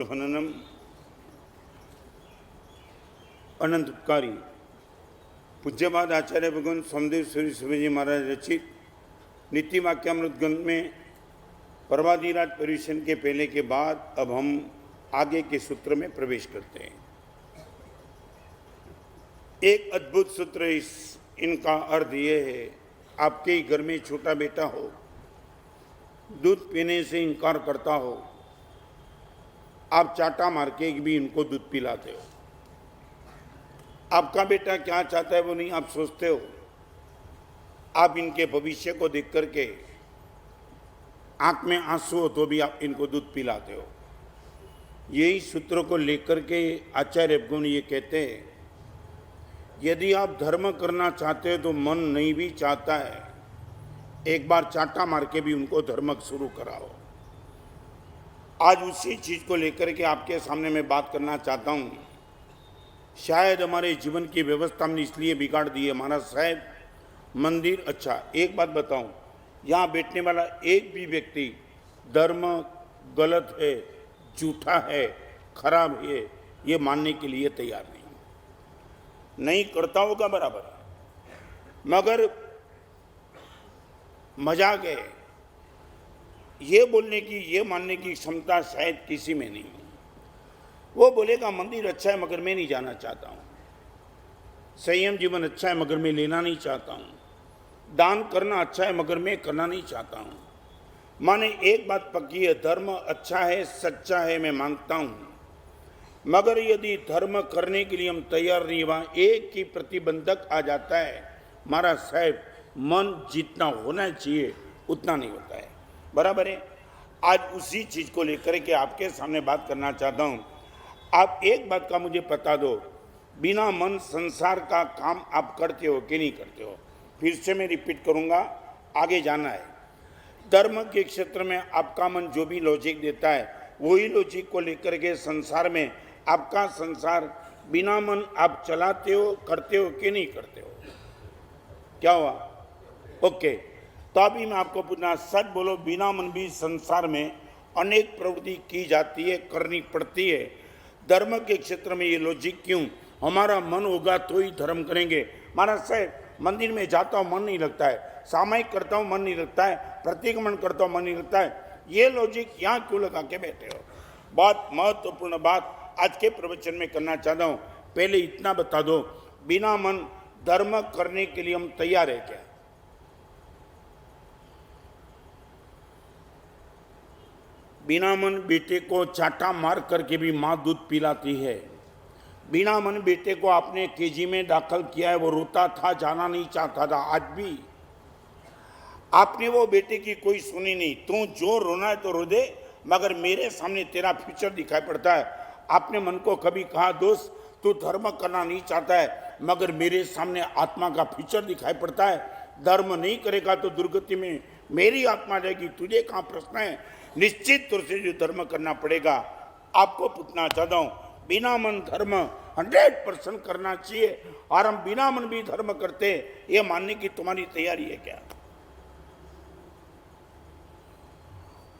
हननम अनंत उपकारी पूज्यपाद आचार्य भगवान सोमदेव सूर्य सुबह जी महाराज रचित नित्य वाक्यामृत ग्रंथ में परवादिराज परिवेशन के पहले के बाद अब हम आगे के सूत्र में प्रवेश करते हैं। एक अद्भुत सूत्र इनका अर्थ यह है, आपके ही घर में छोटा बेटा हो, दूध पीने से इनकार करता हो, आप चाटा मार के भी इनको दूध पिलाते हो। आपका बेटा क्या चाहता है वो नहीं आप सोचते हो। आप इनके भविष्य को देख करके आंख में आंसू हो तो भी आप इनको दूध पिलाते हो। यही सूत्रों को लेकर के आचार्य भगवान ये कहते हैं, यदि आप धर्म करना चाहते हो तो मन नहीं भी चाहता है, एक बार चाटा मार के भी उनको धर्म शुरू कराओ। आज उसी चीज को लेकर के आपके सामने मैं बात करना चाहता हूं। शायद हमारे जीवन की व्यवस्था हमने इसलिए बिगाड़ दी है। महाराज साहब मंदिर अच्छा, एक बात बताऊं, यहाँ बैठने वाला एक भी व्यक्ति धर्म गलत है, झूठा है, खराब है, ये मानने के लिए तैयार नहीं करता होगा बराबर, मगर मजाक है ये बोलने की, ये मानने की क्षमता शायद किसी में नहीं। वो बोलेगा मंदिर अच्छा है मगर मैं नहीं जाना चाहता हूँ, संयम जीवन अच्छा है मगर मैं लेना नहीं चाहता हूँ, दान करना अच्छा है मगर मैं करना नहीं चाहता हूँ। माने एक बात पक्की है, धर्म अच्छा है, सच्चा है, मैं मानता हूँ, मगर यदि धर्म करने के लिए हम तैयार नहीं, वहाँ एक ही प्रतिबंधक आ जाता है। महाराज साहब मन जितना होना चाहिए उतना नहीं होता है, बराबर है। आज उसी चीज को लेकर के आपके सामने बात करना चाहता हूं। आप एक बात का मुझे बता दो, बिना मन संसार का काम आप करते हो कि नहीं करते हो? फिर से मैं रिपीट करूंगा, आगे जाना है। धर्म के क्षेत्र में आपका मन जो भी लॉजिक देता है वही लॉजिक को लेकर के संसार में आपका संसार बिना मन आप चलाते हो, करते हो कि नहीं करते हो? क्या हुआ? ओके, तो अभी मैं आपको पूछना, सच बोलो, बिना मन भी संसार में अनेक प्रवृत्ति की जाती है, करनी पड़ती है। धर्म के क्षेत्र में ये लॉजिक क्यों? हमारा मन होगा तो ही धर्म करेंगे। महाराज साहब मंदिर में जाता हूँ मन नहीं लगता है, सामायिक करता हूँ मन नहीं लगता है, प्रतिक्रमण करता हूँ मन नहीं लगता है, ये लॉजिक यहाँ क्यों लगा के बैठे हो? बहुत महत्वपूर्ण बात आज के प्रवचन में करना चाहता हूँ। पहले इतना बता दो, बिना मन धर्म करने के लिए हम तैयार है क्या? बिना मन बेटे को चाटा मार करके भी माँ दूध पिलाती है। बिना मन बेटे को आपने केजी में दाखिल किया है, वो रोता था, जाना नहीं चाहता था, आज भी आपने वो बेटे की कोई सुनी नहीं। तू जो रोना है तो रो दे, मगर मेरे सामने तेरा फ्यूचर दिखाई पड़ता है। आपने मन को कभी कहा, दोस्त तू धर्म करना नहीं चाहता है, मगर मेरे सामने आत्मा का फ्यूचर दिखाई पड़ता है, धर्म नहीं करेगा तो दुर्गति में मेरी आत्मा जाएगी, तुझे कहाँ प्रश्न है? निश्चित तौर से जो धर्म करना पड़ेगा। आपको पूछना चाहता हूं, बिना मन धर्म 100% करना चाहिए, और हम बिना मन भी धर्म करते ये मानने की तुम्हारी तैयारी है क्या?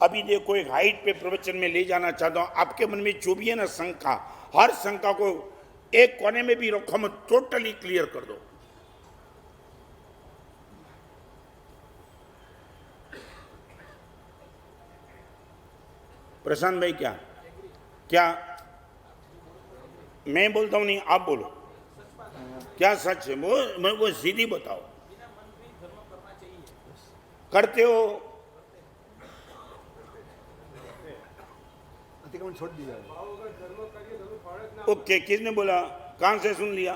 अभी देखो, एक हाइट पे प्रवचन में ले जाना चाहता हूं। आपके मन में जो भी है ना शंका, हर शंका को एक कोने में भी रखो मत, टोटली क्लियर कर दो। प्रशांत भाई, क्या क्या मैं बोलता हूं? नहीं, आप बोलो, क्या सच है? वो सीधी बताओ। करते हो? छोड़ दिया। ओके, किसने बोला? कहां से सुन लिया?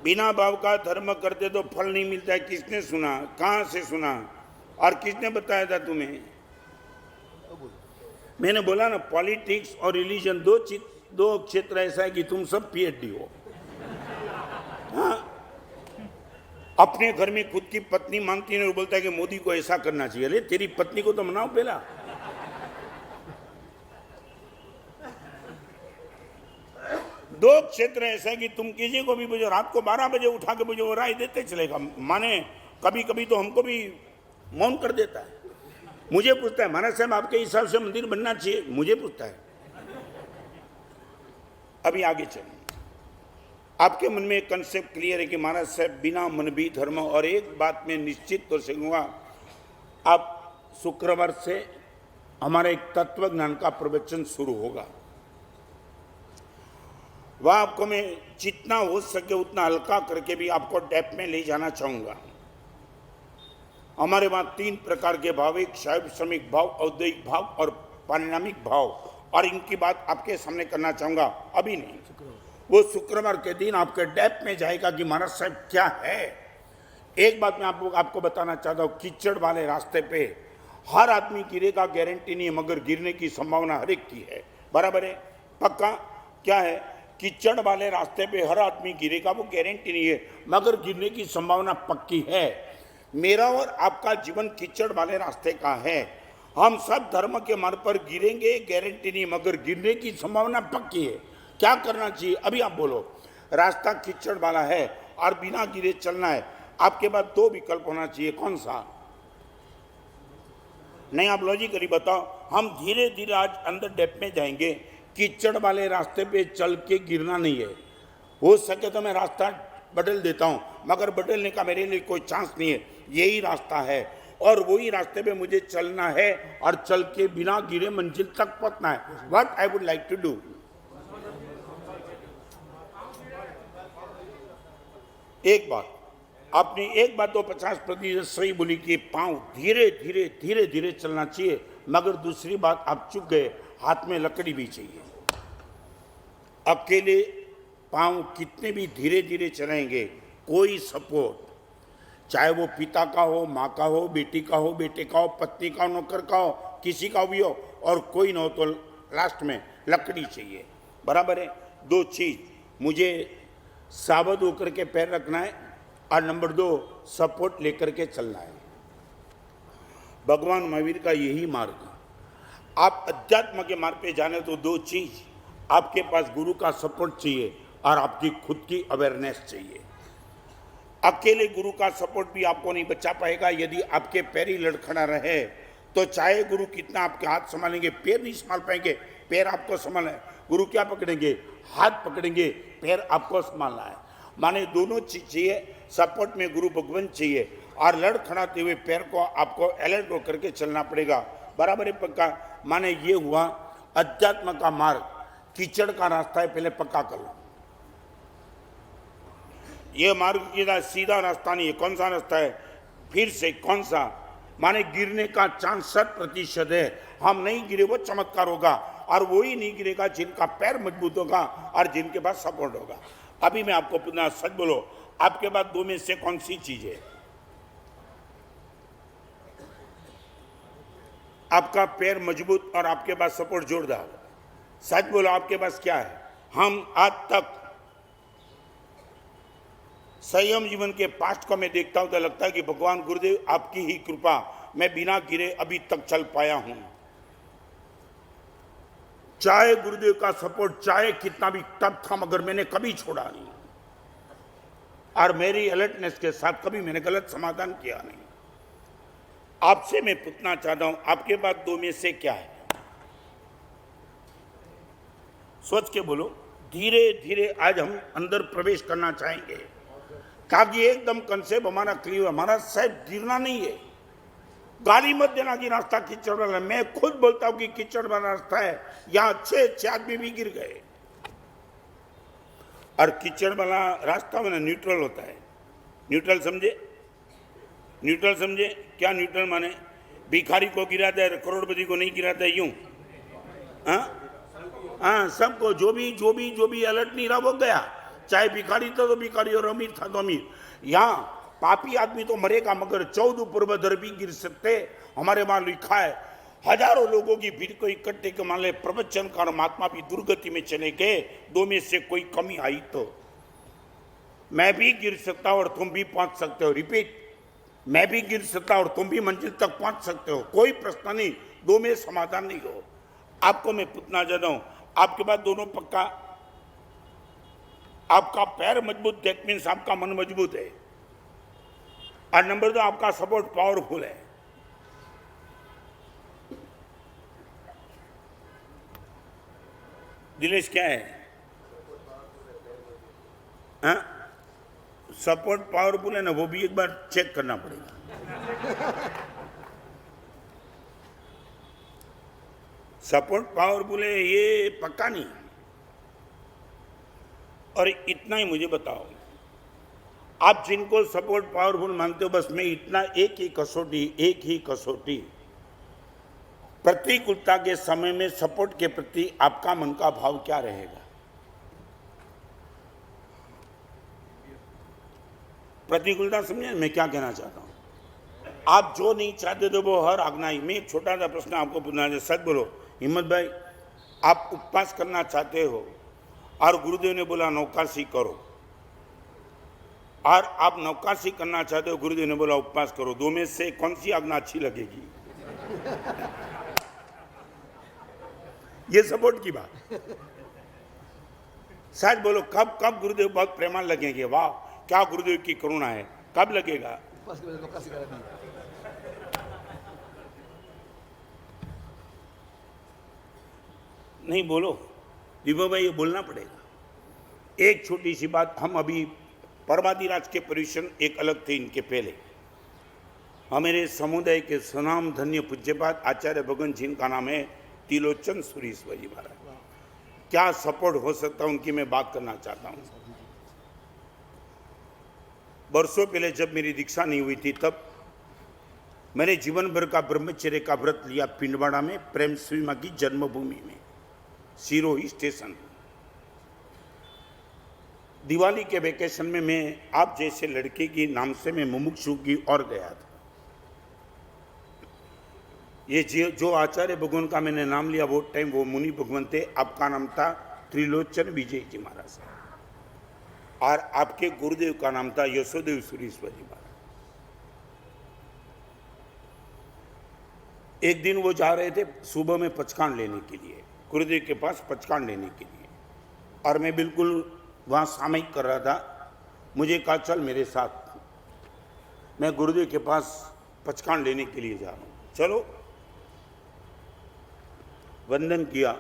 बिना भाव का धर्म करते तो फल नहीं मिलता है, किसने सुना? कहां से सुना? और किसने बताया था तुम्हें? मैंने बोला ना, पॉलिटिक्स और रिलीजन दो क्षेत्र ऐसा है कि तुम सब पीएचडी हो। हाँ, अपने घर में खुद की पत्नी मांगती है, वो बोलता है कि मोदी को ऐसा करना चाहिए। अरे तेरी पत्नी को तो मनाओ पहला। दो क्षेत्र ऐसा है कि तुम किसी को भी बुझो, रात को 12 बजे उठा के बुझो, वो राय देते चलेगा। माने कभी कभी तो हमको भी मौन कर देता है। मुझे पूछता है, महाराज साहब आपके हिसाब से मंदिर बनना चाहिए? मुझे पूछता है, अभी आगे चलें। आपके मन में एक कंसेप्ट क्लियर है कि महाराज साहब बिना मन भी धर्म, और एक बात मैं निश्चित तौर से कहूँगा, आप शुक्रवार से हमारा एक तत्व ज्ञान का प्रवचन शुरू होगा। वह आपको मैं जितना हो सके उतना हल्का करके भी आपको डेप्थ में ले जाना चाहूँगा। हमारे वहाँ 3 प्रकार के भाव, एक शैव श्रमिक भाव, औद्योगिक भाव और पारिणामिक भाव, और इनकी बात आपके सामने करना चाहूँगा, अभी नहीं, वो शुक्रवार के दिन आपके डेप्थ में जाएगा कि महाराज साहब क्या है। एक बात मैं आपको बताना चाहता हूँ, कीचड़ वाले रास्ते पे हर आदमी गिरेगा, गारंटी नहीं है, मगर गिरने की संभावना हर एक की है, बराबर है, पक्का। क्या है, कीचड़ वाले रास्ते पे हर आदमी गिरेगा, वो गारंटी नहीं है, मगर गिरने की संभावना पक्की है। मेरा और आपका जीवन कीचड़ वाले रास्ते का है। हम सब धर्म के मार्ग पर गिरेंगे, गारंटी नहीं, मगर गिरने की संभावना पक्की है। क्या करना चाहिए, अभी आप बोलो। रास्ता कीचड़ वाला है और बिना गिरे चलना है, आपके पास 2 विकल्प होना चाहिए, कौन सा? नहीं, आप लॉजिकली बताओ। हम धीरे धीरे आज अंदर डेप्थ में जाएंगे, कीचड़ वाले रास्ते पे चल के गिरना नहीं है। हो सके तो मैं रास्ता बदल देता हूं, मगर बदलने का मेरे लिए कोई चांस नहीं है, यही रास्ता है और वही रास्ते पे मुझे चलना है, और चल के बिना गिरे मंजिल तक पहुंचना है। What I would like to do. एक बात आपने, एक बात तो 50% सही बोली कि पांव धीरे धीरे धीरे धीरे चलना चाहिए, मगर दूसरी बात आप चुक गए, हाथ में लकड़ी भी चाहिए। अकेले पांव कितने भी धीरे धीरे चलाएंगे, कोई सपोर्ट, चाहे वो पिता का हो, माँ का हो, बेटी का हो, बेटे का हो, पत्नी का हो, नौकर का हो, किसी का भी हो, और कोई न हो तो लास्ट में लकड़ी चाहिए, बराबर है। 2 चीज, मुझे सावध होकर के पैर रखना है, और नंबर 2 सपोर्ट लेकर के चलना है। भगवान महावीर का यही मार्ग है। आप अध्यात्म के मार्ग पे जाने तो 2 चीज, आपके पास गुरु का सपोर्ट चाहिए और आपकी खुद की अवेयरनेस चाहिए। अकेले गुरु का सपोर्ट भी आपको नहीं बचा पाएगा। यदि आपके पैर ही लड़खड़ा रहे तो चाहे गुरु कितना आपके हाथ संभालेंगे, पैर नहीं संभाल पाएंगे। पैर आपको संभालना है, गुरु क्या पकड़ेंगे, हाथ पकड़ेंगे, पैर आपको संभालना है। माने दोनों चीज चाहिए, सपोर्ट में गुरु भगवान चाहिए, और लड़खड़ाते हुए पैर को आपको अलर्ट होकर के चलना पड़ेगा, बराबर है, पक्का। माने ये हुआ अध्यात्म का मार्ग, कीचड़ का रास्ता है, पहले पक्का कर लो। ये मार्ग की सीधा रास्ता नहीं है। कौन सा रास्ता है, फिर से कौन सा? माने गिरने का चांस 60% है। हम नहीं गिरे वो चमत्कार होगा, और वो ही नहीं गिरेगा जिनका पैर मजबूत होगा और जिनके पास सपोर्ट होगा। अभी मैं आपको पूछना, सच बोलो, आपके पास 2 में से कौन सी चीज है? आपका पैर मजबूत और आपके पास सपोर्ट जोरदार। सच बोलो, आपके पास क्या है? हम आज तक संयम जीवन के पास्ट को मैं देखता हूं तो लगता है कि भगवान गुरुदेव आपकी ही कृपा, मैं बिना गिरे अभी तक चल पाया हूं। चाहे गुरुदेव का सपोर्ट चाहे कितना भी टफ था, मगर मैंने कभी छोड़ा नहीं, और मेरी अलर्टनेस के साथ कभी मैंने गलत समाधान किया नहीं। आपसे मैं पूछना चाहता हूं, आपके पास 2 में से क्या है? सोच के बोलो। धीरे धीरे आज हम अंदर प्रवेश करना चाहेंगे, ताकि एकदम कंसेप्ट हमारा क्लियर। हमारा साहब गिरना नहीं है, गाली मत देना कि रास्ता कीचड़ वाला। मैं खुद बोलता हूं कि कीचड़ वाला रास्ता है, यहां 6 आदमी भी गिर गए। और कीचड़ वाला रास्ता में न्यूट्रल होता है। न्यूट्रल समझे? न्यूट्रल समझे? क्या न्यूट्रल माने? भिखारी को गिराता है, करोड़पति को नहीं गिराता है, यूं? हाँ, सबको, जो भी अलर्ट नहीं रहा वो गया। चाहे भिखारी था तो भिखारी, और अमीर था तो अमीर। यहाँ पापी आदमी तो मरेगा, मगर 14 पूर्वधर भी गिर सकते। हमारे वहां लिखा है, हजारों लोगों की भीड़ को इकट्ठे के मान ले प्रवचनकार महात्मा भी दुर्गति में चले गए। 2 में से कोई कमी आई तो मैं भी गिर सकता हूं और तुम भी पहुंच सकते हो। रिपीट, मैं भी गिर सकता और तुम भी मंजिल तक पहुंच सकते हो, कोई प्रश्न नहीं। 2 में समाधान नहीं हो। आपको मैं पूछना चाहता हूं, आपके पास दोनों पक्का? आपका पैर मजबूत, दैट मीन्स आपका मन मजबूत है, और नंबर 2 आपका सपोर्ट पावरफुल है। दिनेश क्या है? हाँ, सपोर्ट पावरफुल है ना, वो भी एक बार चेक करना पड़ेगा। सपोर्ट पावरफुल है ये पक्का नहीं। और इतना ही मुझे बताओ, आप जिनको सपोर्ट पावरफुल मानते हो, बस मैं इतना एक ही कसौटी प्रतिकूलता के समय में सपोर्ट के प्रति आपका मन का भाव क्या रहेगा? प्रतिकूलता समझे मैं क्या कहना चाहता हूं? आप जो नहीं चाहते थे वो हर आज्ञा में। एक छोटा सा प्रश्न आपको पूछना है, सच बोलो हिम्मत भाई, आप उपवास करना चाहते हो और गुरुदेव ने बोला नौकाशी करो, और आप नौकाशी करना चाहते हो, गुरुदेव ने बोला उपवास करो, दो में से कौन सी आज्ञा अच्छी लगेगी? ये सपोर्ट की बात। सच बोलो, कब कब गुरुदेव बहुत प्रेमान लगेंगे? वाह क्या गुरुदेव की करुणा है, कब लगेगा? नहीं बोलो दीपक भाई, ये बोलना पड़ेगा। एक छोटी सी बात, हम अभी परमादिराज के परिवेशन एक अलग थे, इनके पहले हमारे समुदाय के सुनाम धन्य पूज्यपाद आचार्य भगवान जिनका नाम है तिलोचन सुरीश्वर जी महाराज, क्या सपोर्ट हो सकता है उनकी मैं बात करना चाहता हूं। वर्षों पहले जब मेरी दीक्षा नहीं हुई थी, तब मैंने जीवन भर का ब्रह्मचर्य का व्रत लिया पिंडवाड़ा में, प्रेम श्री मां की जन्मभूमि में, सिरोही स्टेशन। दिवाली के वेकेशन में मैं आप जैसे लड़के की नाम से मैं मुमुक्षु की ओर गया था। ये जो आचार्य भगवान का मैंने नाम लिया, वो टाइम वो मुनि भगवान थे, आपका नाम था त्रिलोचन विजय जी महाराज, और आपके गुरुदेव का नाम था यशोदेव सुरीश्वर जी महाराज। एक दिन वो जा रहे थे सुबह में पचकान लेने के लिए, गुरुदेव के पास पचकान लेने के लिए, और मैं बिल्कुल वहाँ सामयिक कर रहा था। मुझे कहा चल मेरे साथ, मैं गुरुदेव के पास पचकान लेने के लिए जा रहा हूँ, चलो। वंदन किया,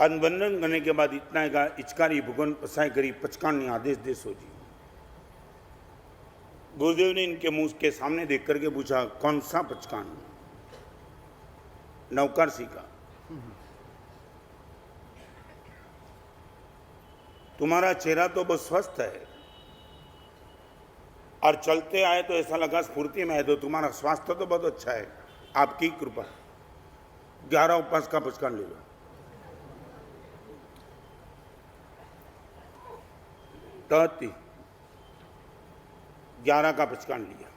वंदन करने के बाद इतना कहा, इचकारी भगवान पसाई करी पचकान आदेश दे सो जी। गुरुदेव ने इनके मुंह के सामने देख करके पूछा कौन सा पचकान? नौकरसी का। तुम्हारा चेहरा तो बहुत स्वस्थ है और चलते आए तो ऐसा लगा स्फूर्ति में है, तो तुम्हारा स्वास्थ्य तो बहुत अच्छा है, आपकी कृपा। 11 उपवास का पचकान ले लो। तहती 11 का पचकान लिया,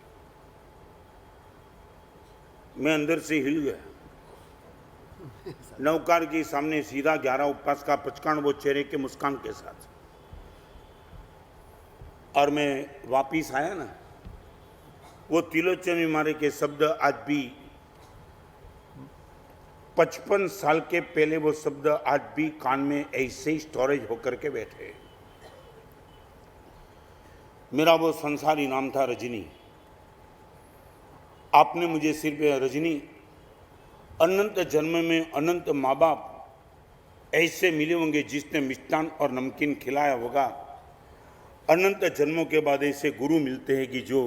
मैं अंदर से हिल गया। नौकार के सामने सीधा 11 उपवास का पचकान, वो चेहरे के मुस्कान के साथ। और मैं वापिस आया ना, वो तिलोचन मारे के शब्द आज भी 55 साल के पहले वो शब्द आज भी कान में ऐसे ही स्टोरेज होकर के बैठे। मेरा वो संसारी नाम था रजनी। आपने मुझे सिर्फ रजनी, अनंत जन्म में अनंत माँ बाप ऐसे मिले होंगे जिसने मिष्टान और नमकीन खिलाया होगा। अनंत जन्मों के बाद ऐसे गुरु मिलते हैं कि जो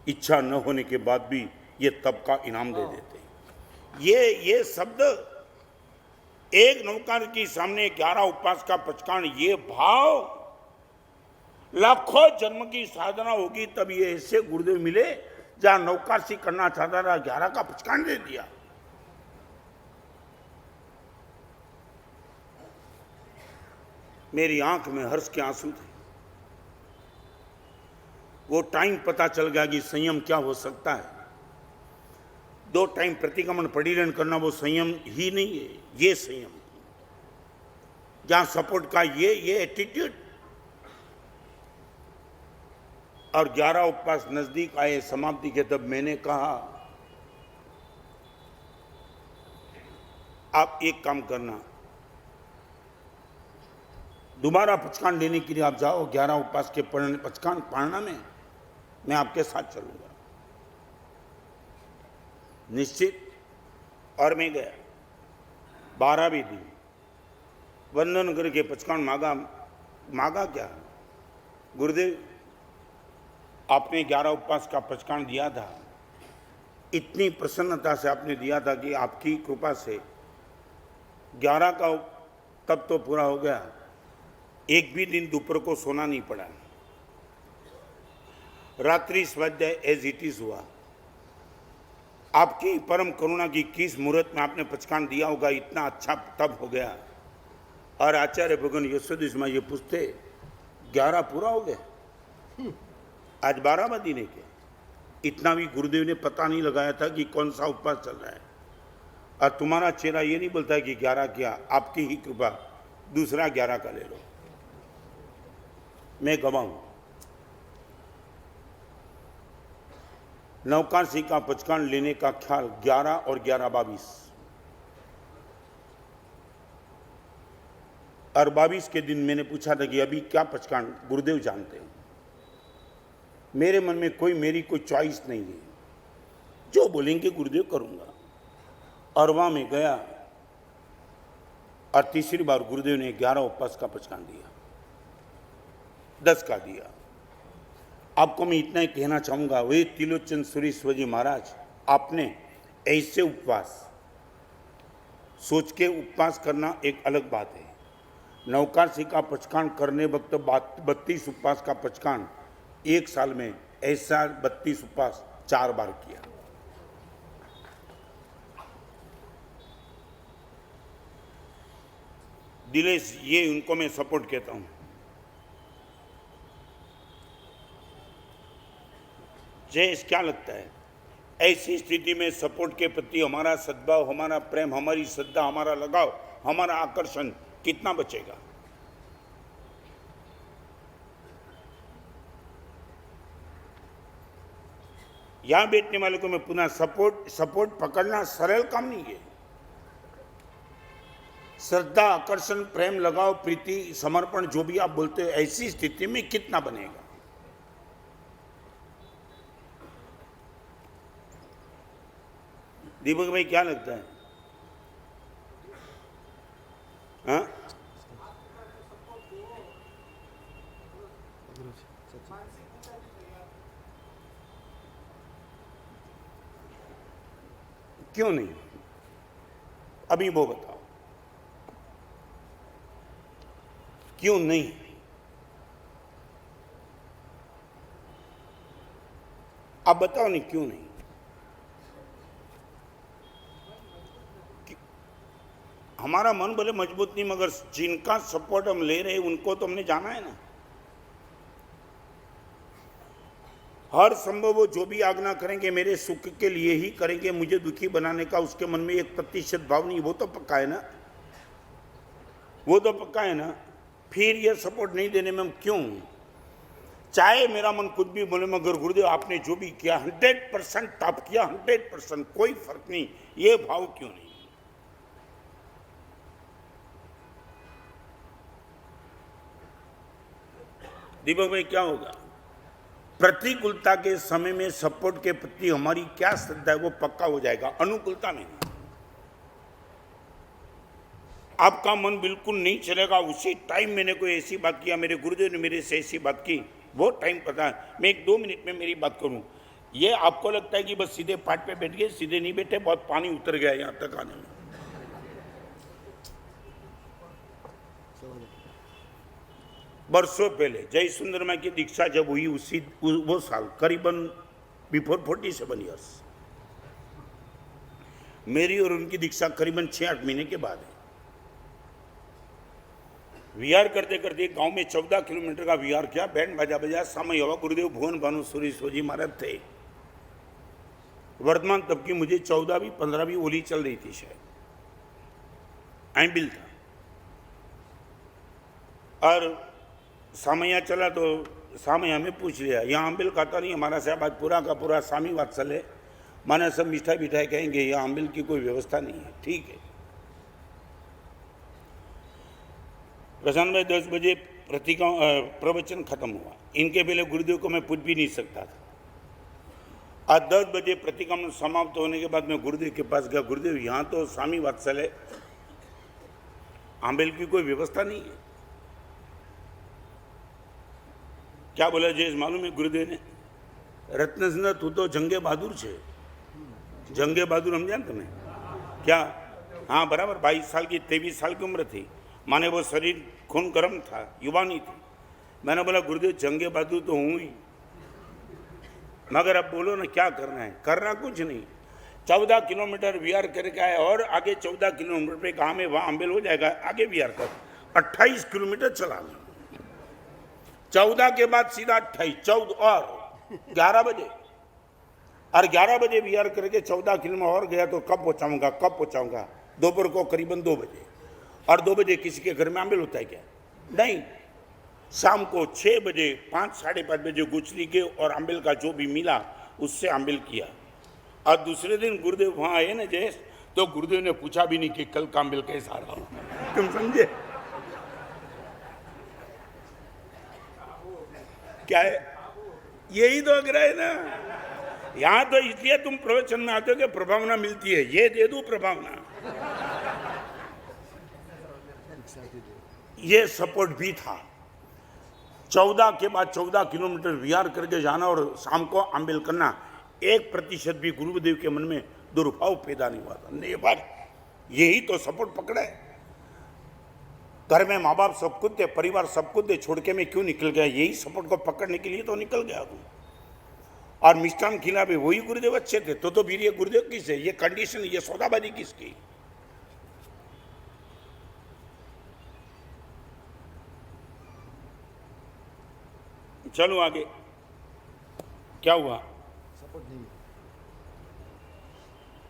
इच्छा न होने के बाद भी ये तब का इनाम दे देते हैं। ये शब्द एक नौकार की सामने 11 उपवास का पचकान, ये भाव लाखों जन्म की साधना होगी तब ये ऐसे गुरुदेव मिले। जहां नौकाशी करना चाहता था 11 का पचकान दे दिया। मेरी आंख में हर्ष के आंसू थे। वो टाइम पता चल गया कि संयम क्या हो सकता है। 2 टाइम प्रतिक्रमण परिरण करना वो संयम ही नहीं है, ये संयम। जहां सपोर्ट का ये एटीट्यूड। और 11 उपवास नजदीक आए समाप्ति के, तब मैंने कहा आप एक काम करना, दोबारा पचकान लेने के लिए आप जाओ 11 उपवास के पचकान पालना में, मैं आपके साथ चलूंगा। निश्चित। और मैं गया। 12वीं दिन वंदन करके पचकान मांगा क्या? गुरुदेव, आपने 11 उपवास का पचकान दिया था, इतनी प्रसन्नता से आपने दिया था कि आपकी कृपा से 11 का तब तो पूरा हो गया, एक भी दिन दोपहर को सोना नहीं पड़ा, रात्रि स्वाध्याय एज इट इज हुआ। आपकी परम करुणा की किस मुहूर्त में आपने पचकान दिया होगा, इतना अच्छा तब हो गया। और आचार्य भगवान यशोदेश मां ये पूछते 11 पूरा हो गया, आज 12वां दिन है क्या? इतना भी गुरुदेव ने पता नहीं लगाया था कि कौन सा उपवास चल रहा है। और तुम्हारा चेहरा ये नहीं बोलता है कि 11 किया, आपकी ही कृपा, दूसरा 11 का ले लो, मैं गवाऊं। नवकाशी का पचकान लेने का ख्याल 11 और 11-22 और 22 के दिन मैंने पूछा था कि अभी क्या पचकान, गुरुदेव जानते हैं। मेरे मन में मेरी कोई चॉइस नहीं है, जो बोलेंगे गुरुदेव करूंगा। और वहां मैं गया और तीसरी बार गुरुदेव ने 11 उपवास का पचकान दिया, 10 का दिया। आपको मैं इतना ही कहना चाहूंगा, वे त्रिलोचन सुरेश्वर जी महाराज, आपने ऐसे उपवास सोच के उपवास करना एक अलग बात है। नवकाशी का पचकान करने वक्त 32 उपवास का पचकान एक साल में, ऐसा 32 उपवास 4 बार किया। दिलेश, ये उनको मैं सपोर्ट कहता हूं। जयेश, क्या लगता है ऐसी स्थिति में सपोर्ट के प्रति हमारा सद्भाव, हमारा प्रेम, हमारी श्रद्धा, हमारा लगाव, हमारा आकर्षण कितना बचेगा? यहां बैठने वाले को मैं पुनः सपोर्ट पकड़ना सरल काम नहीं है। श्रद्धा, आकर्षण, प्रेम, लगाव, प्रीति, समर्पण, जो भी आप बोलते हो, ऐसी स्थिति में कितना बनेगा? दीपक भाई, क्या लगता है? हाँ? क्यों नहीं? अभी वो बताओ, क्यों नहीं? आप बताओ नहीं, क्यों नहीं? हमारा मन भले मजबूत नहीं, मगर जिनका सपोर्ट हम ले रहे हैं उनको तो हमने जाना है ना। हर संभव वो जो भी आज्ञा करेंगे मेरे सुख के लिए ही करेंगे, मुझे दुखी बनाने का उसके मन में 1% भाव नहीं, वो तो पक्का है ना, वो तो पक्का है ना। फिर ये सपोर्ट नहीं देने में हम क्यों? चाहे मेरा मन कुछ भी बोले, मगर गुरुदेव आपने जो भी किया 100% टॉप किया, 100%, कोई फर्क नहीं, ये भाव क्यों नहीं? दीपक भाई, क्या होगा? प्रतिकूलता के समय में सपोर्ट के प्रति हमारी क्या श्रद्धा है वो पक्का हो जाएगा, अनुकूलता में नहीं। आपका मन बिल्कुल नहीं चलेगा, उसी टाइम मैंने कोई ऐसी बात किया, मेरे गुरुदेव ने मेरे से ऐसी बात की, वो टाइम पता है। मैं 1-2 मिनट में मेरी बात करूं, ये आपको लगता है कि बस सीधे पाठ पे बैठ गए, सीधे नहीं बैठे, बहुत पानी उतर गया यहां तक आने में। वर्षों पहले जय सुंदर मां की दीक्षा जब हुई, वो साल करीबन बिफोर 47 ईयर्स, मेरी और उनकी दीक्षा करीबन 6-8 महीने के बाद है। विहार करते करते गांव में 14 किलोमीटर का विहार किया, बैंड बाजा बजा, समय हुआ, गुरुदेव भुवन भानु सुरेश्वर जी महाराज थे। वर्तमान तब की मुझे 14वीं 15वीं होली चल रही थी शायद, आइबिल था। और सामैया चला तो सामैया में पूछ लिया, यहाँ अम्बिल खाता नहीं, हमारा साहब आज पूरा का पूरा सामी वात्सल है, माने सब मिठाई मिठाई कहेंगे, यहाँ अम्बिल की कोई व्यवस्था नहीं है। ठीक है। प्रशांत भाई 10 बजे प्रवचन खत्म हुआ, इनके पहले गुरुदेव को मैं पूछ भी नहीं सकता था। आज 10 बजे प्रतिक्रमण समाप्त होने के बाद मैं गुरुदेव के पास गया, गुरुदेव यहाँ तो स्वामी वात्सल है, आंबेल की कोई व्यवस्था नहीं है। क्या बोला जयेश मालूम है गुरुदेव ने? रत्न तू तो जंगे बहादुर छे। जंगे बहादुर समझा तुम्हें क्या? हाँ बराबर, 22 साल की 23 साल की उम्र थी। माने वो शरीर खून गर्म था, युवानी थी। मैंने बोला गुरुदेव जंगे बहादुर तो हूँ ही, मगर अब बोलो ना क्या करना है? करना कुछ नहीं। 14 किलोमीटर विहार करके आए और आगे 14 किलोमीटर पे कहाँ में वहाँ अम्बेल हो जाएगा, आगे विहार कर 28 किलोमीटर चला। 14 के बाद सीधा 28, 14 और 11 बजे, और 11 बजे विहार करके 14 किलोमीटर और गया तो कब पहुंचाऊंगा? दोपहर को करीबन 2 बजे। और 2 बजे किसी के घर में अम्बेल होता है क्या? नहीं। शाम को 6 बजे 5 साढ़े 5 बजे गुचली के और अम्बेल का जो भी मिला उससे अम्बेल किया। और दूसरे दिन गुरुदेव वहां आए ना जयेश, तो गुरुदेव ने पूछा भी नहीं कि कल का अम्बेल कैसा रहा। तुम समझे क्या है? यही तो अग्रह है ना। यहां तो इसलिए तुम प्रवचन में आते हो कि प्रभावना मिलती है, ये दे दो प्रभावना। ये सपोर्ट भी था। 14 के बाद 14 किलोमीटर विहार करके जाना और शाम को अम्बेल करना, 1% भी गुरुदेव के मन में दुर्भाव पैदा नहीं हुआ था। नहीं बार यही तो सपोर्ट पकड़ा है। घर में माँ बाप सब कुछ थे, परिवार सब कुछ थे, छोड़ के मैं क्यों निकल गया? यही सपोर्ट को पकड़ने के लिए तो निकल गया हूँ। और मिष्टान खिला भी वही गुरुदेव अच्छे थे, तो फिर ये गुरुदेव किस है? ये कंडीशन, ये सौदाबाजी किसकी? चलो आगे क्या हुआ? सपोर्ट नहीं,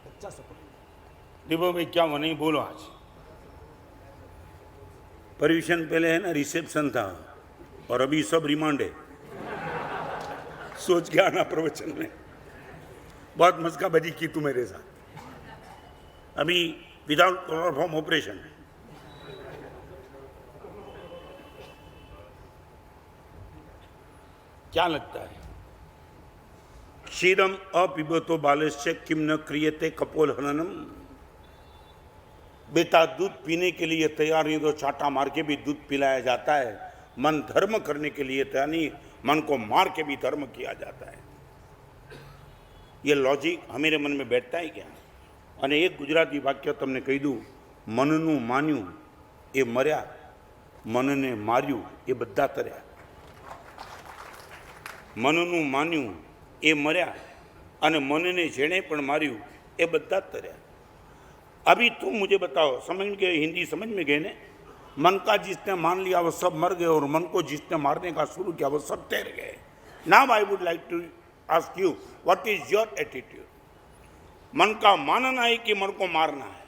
अच्छा सपोर्ट। देखो भाई क्या हुआ, नहीं बोलो। आज परिवेशन पहले है ना, रिसेप्शन था और अभी सब रिमांड है। सोच के आना प्रवचन में। बहुत मस्काबाजी की तू मेरे साथ। अभी विदाउट क्लोरोफॉर्म ऑपरेशन है। क्या लगता है? क्षीरम अपिबतो बालस्य किम न क्रियते कपोल हननम। बेटा दूध पीने के लिए तैयार नहीं तो चाटा मार के भी दूध पिलाया जाता है। मन धर्म करने के लिए तैयार नहीं, मन को मार के भी धर्म किया जाता है। ये लॉजिक हमारे मन में बैठता है क्या? અને એક ગુજરાતી વાક્ય તમને કહી દઉં, મનનું માન્યું એ મર્યા, મનને માર્યું એ બધા તર્યા। મનનું માન્યું એ મર્યા અને મનને જેણે પણ માર્યું એ બધા તર્યા। अभी तुम मुझे बताओ, समझ में गए? हिंदी समझ में गए ने? मन का जिसने मान लिया वो सब मर गए और मन को जिसने मारने का शुरू किया वो सब तैर गए। Now I would like to ask you, what is your attitude? मन का मानना है कि मन को मारना है?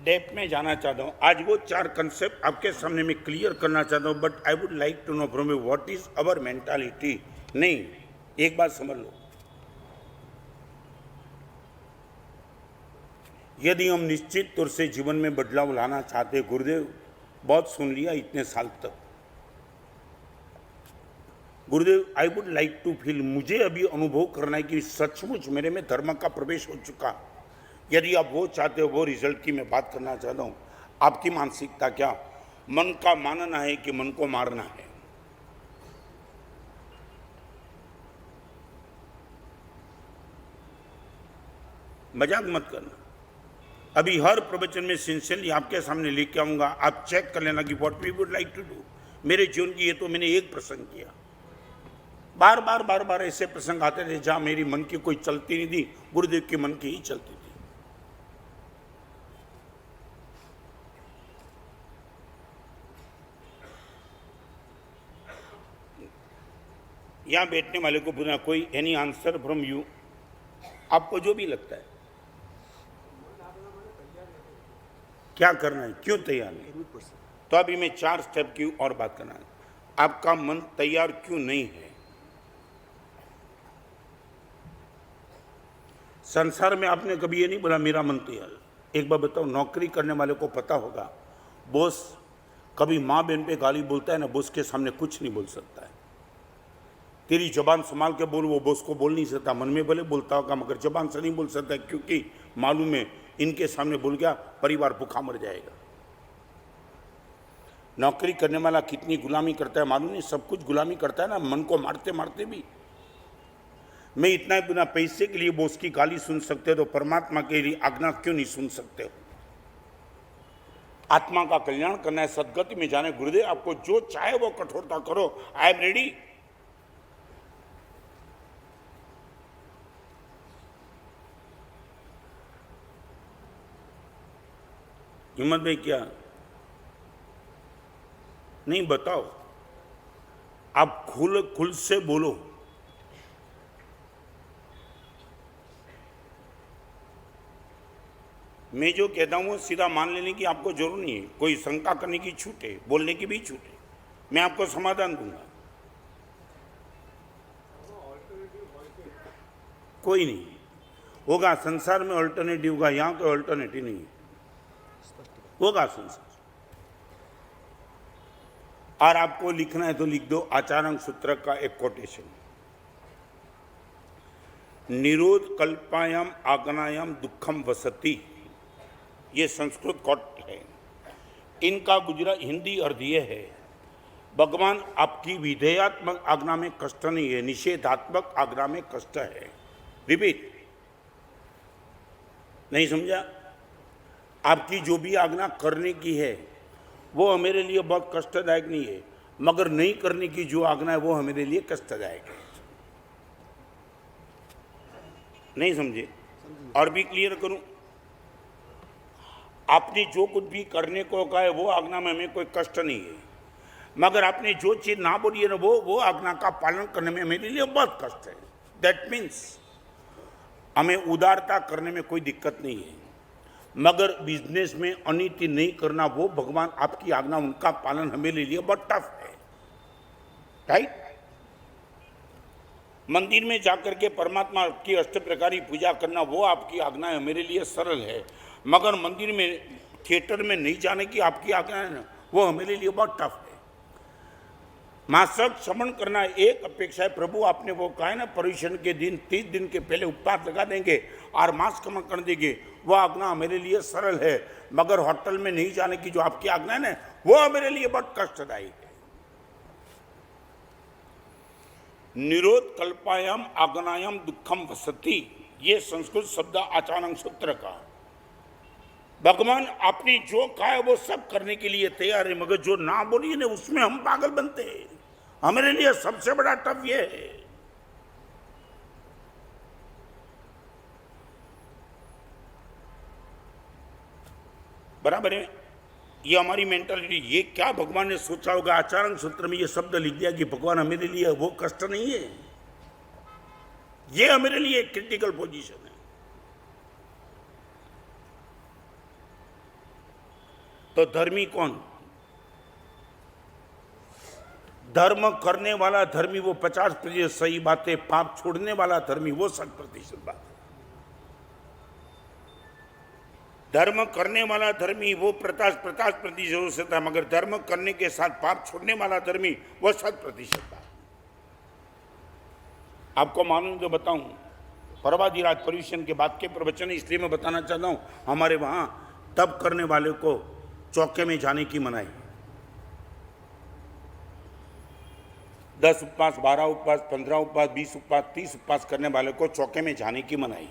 डेप्थ में जाना चाहता हूं। आज वो 4 कंसेप्ट आपके सामने में क्लियर करना चाहता हूं, but I would like to know from you what is our mentality. नहीं, एक बात समझ लो, यदि हम निश्चित तौर से जीवन में बदलाव लाना चाहते, गुरुदेव बहुत सुन लिया इतने साल तक, गुरुदेव I would like to feel, मुझे अभी अनुभव करना है कि सचमुच मेरे में धर्म का प्रवेश हो चुका। यदि आप वो चाहते हो, वो रिजल्ट की मैं बात करना चाहता हूँ। आपकी मानसिकता क्या? मन का मानना है कि मन को मारना है? मजाक मत करना। अभी हर प्रवचन में सिंसियरली आपके सामने लेके आऊंगा, आप चेक कर लेना कि what we would like to do. मेरे जीवन की ये तो मैंने एक प्रसंग किया, बार बार ऐसे प्रसंग आते थे जहां मेरी मन की कोई चलती नहीं थी, गुरुदेव के मन की ही चलती थी। यहां बैठने वाले को पूछना, कोई एनी आंसर फ्रॉम यू? आपको जो भी लगता है, क्या करना है, क्यों तैयार नहीं? तो अभी मैं 4 स्टेप की और बात करना है। आपका मन तैयार क्यों नहीं है? संसार में आपने कभी ये नहीं बोला मेरा मन तैयार। एक बार बताओ, नौकरी करने वाले को पता होगा, बॉस कभी माँ बहन पे गाली बोलता है ना, बॉस के सामने कुछ नहीं बोल सकता है। तेरी जबान संभाल के बोल, वो बॉस को बोल नहीं सकता। मन में भले बोलता होगा मगर जबान से नहीं बोल सकता, क्योंकि मालूम है इनके सामने बोल गया, परिवार भूखा मर जाएगा। नौकरी करने वाला कितनी गुलामी करता है मालूम नहीं, सब कुछ गुलामी करता है ना, मन को मारते मारते भी। मैं इतना बिना पैसे के लिए बॉस की गाली सुन सकते हो तो परमात्मा के लिए आज्ञा क्यों नहीं सुन सकते हो? आत्मा का कल्याण करना है, सदगति में जाने, गुरुदेव आपको जो चाहे वो कठोरता करो, आई एम रेडी। हिम्मत भाई क्या नहीं बताओ, आप खुल से बोलो। मैं जो कहता हूं वो सीधा मान लेने की आपको जरूर नहीं है, कोई शंका करने की छूट है, बोलने की भी छूट है, मैं आपको समाधान दूंगा। कोई नहीं होगा संसार में अल्टरनेटिव का, यहां कोई अल्टरनेटिव नहीं है, होगा संसार। और आपको लिखना है तो लिख दो आचार्य सूत्र का एक कोटेशन, निरोध कल्पायाम आगनायाम दुखम वसति, ये संस्कृत कोट है। इनका गुजरा हिंदी अर्थ ये है, भगवान आपकी विधेयात्मक आज्ञा में कष्ट नहीं है, निषेधात्मक आज्ञा में कष्ट है। रिपीट, नहीं समझा? आपकी जो भी आज्ञा करने की है वो मेरे लिए बहुत कष्टदायक नहीं है, मगर नहीं करने की जो आज्ञा है वो मेरे लिए कष्टदायक है। नहीं समझे? और भी क्लियर करूं, आपने जो कुछ भी करने को कहा है वो आज्ञा में हमें कोई कष्ट नहीं है, मगर आपने जो चीज ना बोली है ना वो आज्ञा का पालन करने में मेरे लिए बहुत कष्ट है। दैट मीन्स हमें उदारता करने में कोई दिक्कत नहीं है, मगर बिजनेस में अनीति नहीं करना, वो भगवान आपकी आज्ञा, उनका पालन हमारे लिए बहुत टफ है। राइट? मंदिर में जाकर के परमात्मा की अष्ट प्रकारी पूजा करना वो आपकी आज्ञा है, मेरे लिए सरल है, मगर मंदिर में थिएटर में नहीं जाने की आपकी आज्ञा है ना, वो हमारे लिए बहुत टफ है। मासक श्रवण करना एक अपेक्षा है, प्रभु आपने वो कहा है ना, पर्युषण के दिन 30 दिन के पहले उपवास लगा देंगे और मांस कम कर देंगे, वो आज्ञा मेरे लिए सरल है, मगर होटल में नहीं जाने की जो आपकी आज्ञा है ना, वो मेरे लिए बहुत कष्टदायक है। निरोध कल्पायाम आज्ञायाम दुखम वसति, ये संस्कृत शब्द आचार्य सूत्र का। भगवान आपने जो कहा है वो सब करने के लिए तैयार है, मगर जो ना बोलिए ना उसमें हम पागल बनते हैं। हमारे लिए सबसे बड़ा टफ ये है। बराबर है, ये हमारी मेंटालिटी। ये क्या भगवान ने सोचा होगा, आचार्य सूत्र में ये शब्द लिख दिया कि भगवान हमारे लिए वो कष्ट नहीं है, ये हमारे लिए क्रिटिकल पोजीशन है। तो धर्मी कौन? धर्म करने वाला धर्मी वो 50% सही बात है, पाप छोड़ने वाला धर्मी वो 100% बात है। धर्म करने वाला धर्मी वो 50% जरूर होता है, मगर धर्म करने के साथ पाप छोड़ने वाला धर्मी वो 100% बात है। आपको मालूम तो बताऊं, परवादिराज पर्युषण के बाद के प्रवचन इसलिए मैं बताना चाहता हूं, हमारे वहां तप करने वाले को चौके में जाने की मनाही। 10 उपवास, 12 उपवास, 15 उपवास, 20 उपवास, 30 उपवास करने वाले को चौके में जाने की मनाही।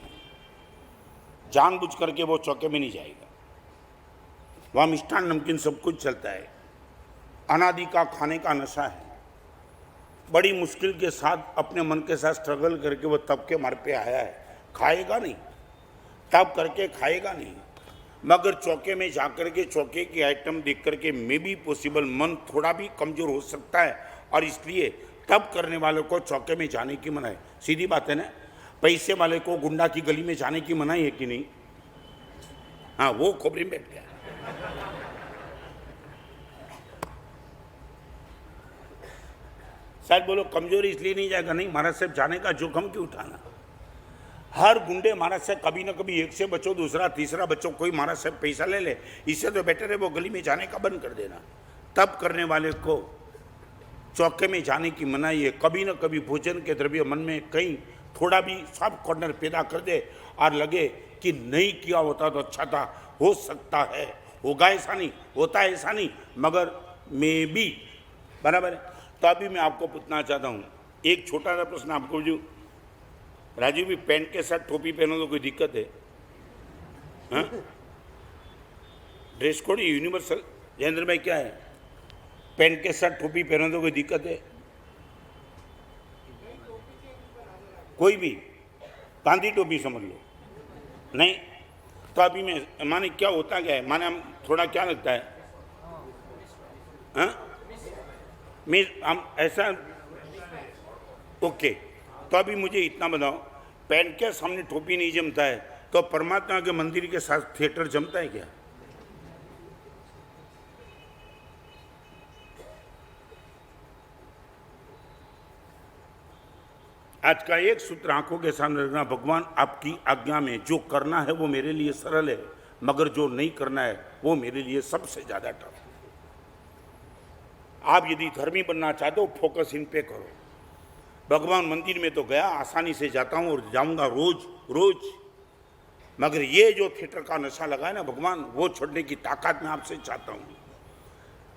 जानबूझ करके वो चौके में नहीं जाएगा। वहां मिष्ठान नमकीन सब कुछ चलता है, अनादि का खाने का नशा है। बड़ी मुश्किल के साथ अपने मन के साथ स्ट्रगल करके वो तप के मार्ग पे आया है, खाएगा नहीं, तप करके खाएगा नहीं, मगर चौके में जाकर के चौके की आइटम देख करके मे बी पॉसिबल मन थोड़ा भी कमजोर हो सकता है, और इसलिए तब करने वालों को चौके में जाने की मनाही। सीधी बात है ना, पैसे वाले को गुंडा की गली में जाने की मनाही है कि नहीं? हाँ, वो खोपड़ी में बैठ गया। शायद बोलो कमजोरी इसलिए नहीं जाएगा, नहीं महाराज साहब जाने का जोखम क्यों उठाना? हर गुंडे महाराज साहब कभी ना कभी एक से बचो, दूसरा तीसरा बचो, कोई महाराज साहब पैसा ले ले, इससे तो बेटर है वो गली में जाने का बंद कर देना। तब करने वाले को चौके में जाने की मनाही है। कभी ना कभी भोजन के द्रव्य मन में कहीं थोड़ा भी सब कॉर्नर पैदा कर दे और लगे कि नहीं किया होता तो अच्छा था, हो सकता है, होगा ऐसा नहीं, होता है ऐसा नहीं, मगर मे बी, बराबर है। तो अभी मैं आपको पूछना चाहता हूँ एक छोटा सा प्रश्न आपको, जो राजीव भी पैंट के साथ टोपी पहनो तो कोई दिक्कत है? हाँ, ड्रेस कोड यूनिवर्सल। जयेंद्र भाई क्या है, पैंट के साथ टोपी पहनो तो कोई दिक्कत है? कोई भी गांधी टोपी समझ लो, नहीं। तो अभी मैं माने क्या होता क्या है, माने हम थोड़ा क्या लगता है, हाँ, मैं हम ऐसा, ओके। तो अभी मुझे इतना बताओ, पैंट के सामने टोपी नहीं जमता है तो परमात्मा के मंदिर के साथ थिएटर जमता है क्या? आज का एक सूत्र आंखों के सामने रखना, भगवान आपकी आज्ञा में जो करना है वो मेरे लिए सरल है, मगर जो नहीं करना है वो मेरे लिए सबसे ज्यादा टफ है। आप यदि धर्मी बनना चाहते हो, फोकस इन पे करो। भगवान मंदिर में तो गया, आसानी से जाता हूं और जाऊंगा रोज रोज, मगर ये जो थिएटर का नशा लगा है ना भगवान, वो छोड़ने की ताकत मैं आपसे चाहता हूं।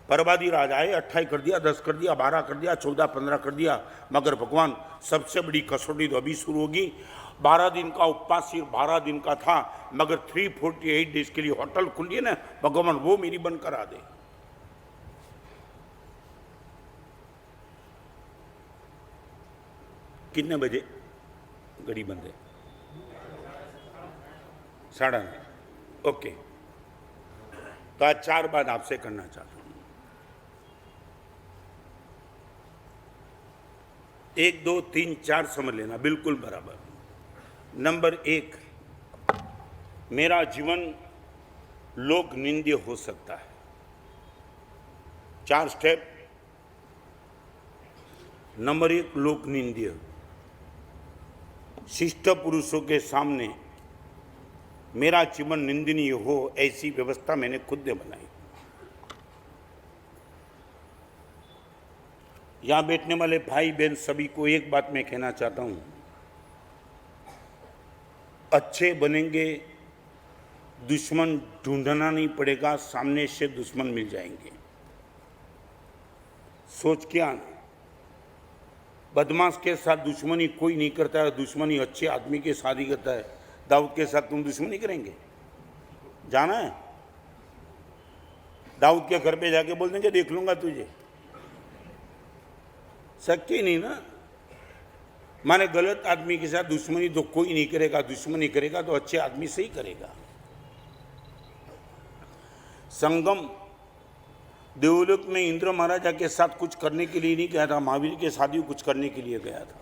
बर्बादी राज आए, 28 कर दिया, 10 कर दिया, 12 कर दिया, 14, 15 कर दिया, मगर भगवान सबसे बड़ी कसौटी तो अभी शुरू होगी। 12 दिन का उपवास सिर्फ 12 दिन का था, मगर 348 डेज के लिए होटल खुली है ना, भगवान वो मेरी बंद करा दे। कितने बजे घड़ी बंद है? 9:30, ओके। तो आज 4 बात आपसे करना चाहता हूं। 1, 2, 3, 4 समझ लेना, बिल्कुल बराबर। नंबर 1, मेरा जीवन लोक निंद्य हो सकता है। 4 स्टेप। नंबर 1, लोक निंद्य। शिष्ट पुरुषों के सामने मेरा जीवन निंदनीय हो, ऐसी व्यवस्था मैंने खुद ने बनाई। यहां बैठने वाले भाई बहन सभी को एक बात मैं कहना चाहता हूं, अच्छे बनेंगे, दुश्मन ढूंढना नहीं पड़ेगा, सामने से दुश्मन मिल जाएंगे। सोच के आना, बदमाश के साथ दुश्मनी कोई नहीं करता है, दुश्मनी अच्छे आदमी के साथ ही करता है। दाऊद के साथ तुम दुश्मनी करेंगे? जाना है दाऊद के घर पे जाके बोल देंगे देख लूंगा तुझे? शक्य ही नहीं ना। माने गलत आदमी के साथ दुश्मनी तो कोई नहीं करेगा, दुश्मनी करेगा तो अच्छे आदमी से ही करेगा। संगम देवलोक में इंद्र महाराजा के साथ कुछ करने के लिए नहीं गया था, महावीर के साथ ही कुछ करने के लिए गया था।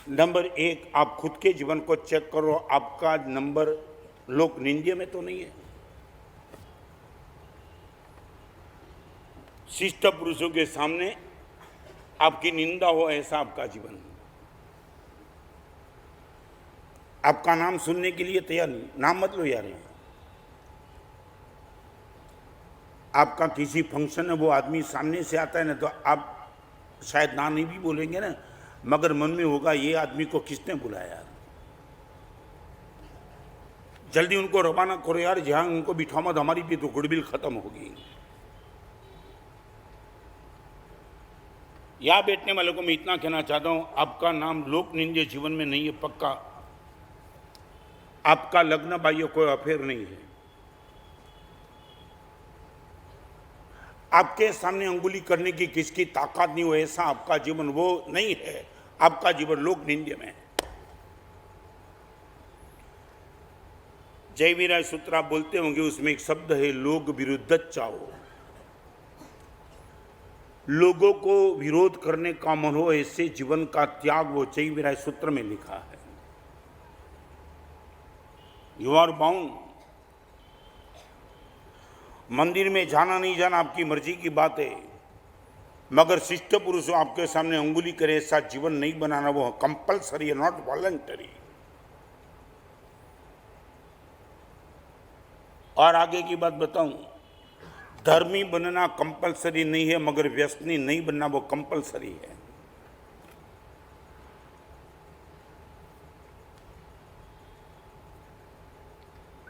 नंबर 1, आप खुद के जीवन को चेक करो, आपका नंबर लोक निंद्य में तो नहीं है। शिष्ट पुरुषों के सामने आपकी निंदा हो ऐसा आपका जीवन, आपका नाम सुनने के लिए तैयार नहीं, नाम मत लो यार। आपका किसी फंक्शन में वो आदमी सामने से आता है ना, तो आप शायद ना नहीं भी बोलेंगे ना, मगर मन में होगा ये आदमी को किसने बुलाया यार, जल्दी उनको रवाना करो यार, जहां उनको बिठा मत, हमारी भी तो गुडविल खत्म होगी। यहां बैठने वालों को मैं इतना कहना चाहता हूं, आपका नाम लोक निंद्य जीवन में नहीं है पक्का। आपका लग्न बाह्य कोई अफेयर नहीं है। आपके सामने अंगुली करने की किसकी ताकत नहीं हो ऐसा आपका जीवन वो नहीं है। आपका जीवन लोक निंद्य में है। जयवीराय सूत्र आप बोलते होंगे, उसमें एक शब्द है लोग विरुद्ध चाहो। लोगों को विरोध करने का मन हो ऐसे जीवन का त्याग, वो जयवीराय सूत्र में लिखा है। You are bound. मंदिर में जाना नहीं जाना आपकी मर्जी की बात है, मगर शिष्ट पुरुष आपके सामने अंगुली करे ऐसा जीवन नहीं बनाना, वो कंपल्सरी है, नॉट वॉलंटरी। और आगे की बात बताऊं, धर्मी बनना कंपल्सरी नहीं है, मगर व्यसनी नहीं बनना वो कंपल्सरी है।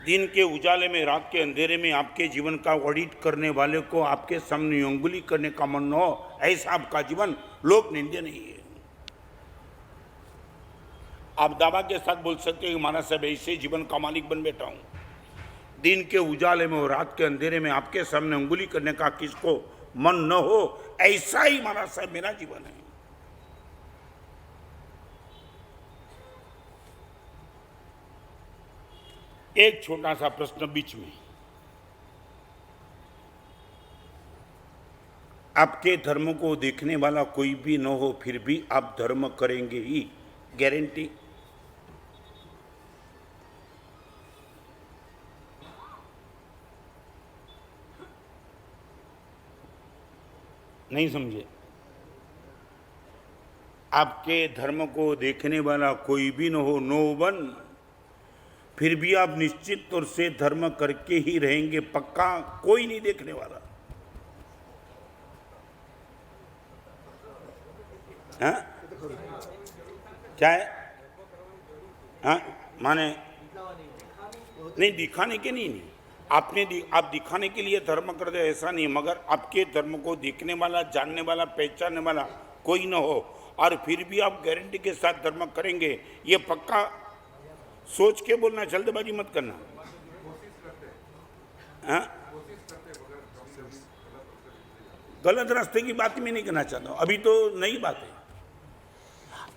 दिन के उजाले में, रात के अंधेरे में आपके जीवन का ऑडिट करने वाले को आपके सामने उंगली करने का मन न हो, ऐसा आपका जीवन लोक निंदनीय नहीं है। आप दावा के साथ बोल सकते हैं कि महाराज साहब ऐसे जीवन का मालिक बन बैठा हूं। दिन के उजाले में और रात के अंधेरे में आपके सामने उंगली करने का किसको मन न हो, ऐसा ही महाराज साहब मेरा जीवन है। एक छोटा सा प्रश्न बीच में, आपके धर्म को देखने वाला कोई भी न हो फिर भी आप धर्म करेंगे ही, गारंटी? नहीं समझे? आपके धर्म को देखने वाला कोई भी न हो, नो वन, फिर भी आप निश्चित तौर से धर्म करके ही रहेंगे, पक्का? कोई नहीं देखने वाला। हाँ? क्या है? हाँ? माने नहीं, दिखाने के नहीं आप दिखाने के लिए धर्म कर दे ऐसा नहीं, मगर आपके धर्म को देखने वाला, जानने वाला, पहचानने वाला कोई न हो और फिर भी आप गारंटी के साथ धर्म करेंगे, ये पक्का? सोच के बोलना, जल्दबाजी मत करना। हाँ? गलत रास्ते की बात मैं नहीं करना चाहता हूं, अभी तो नई बात है।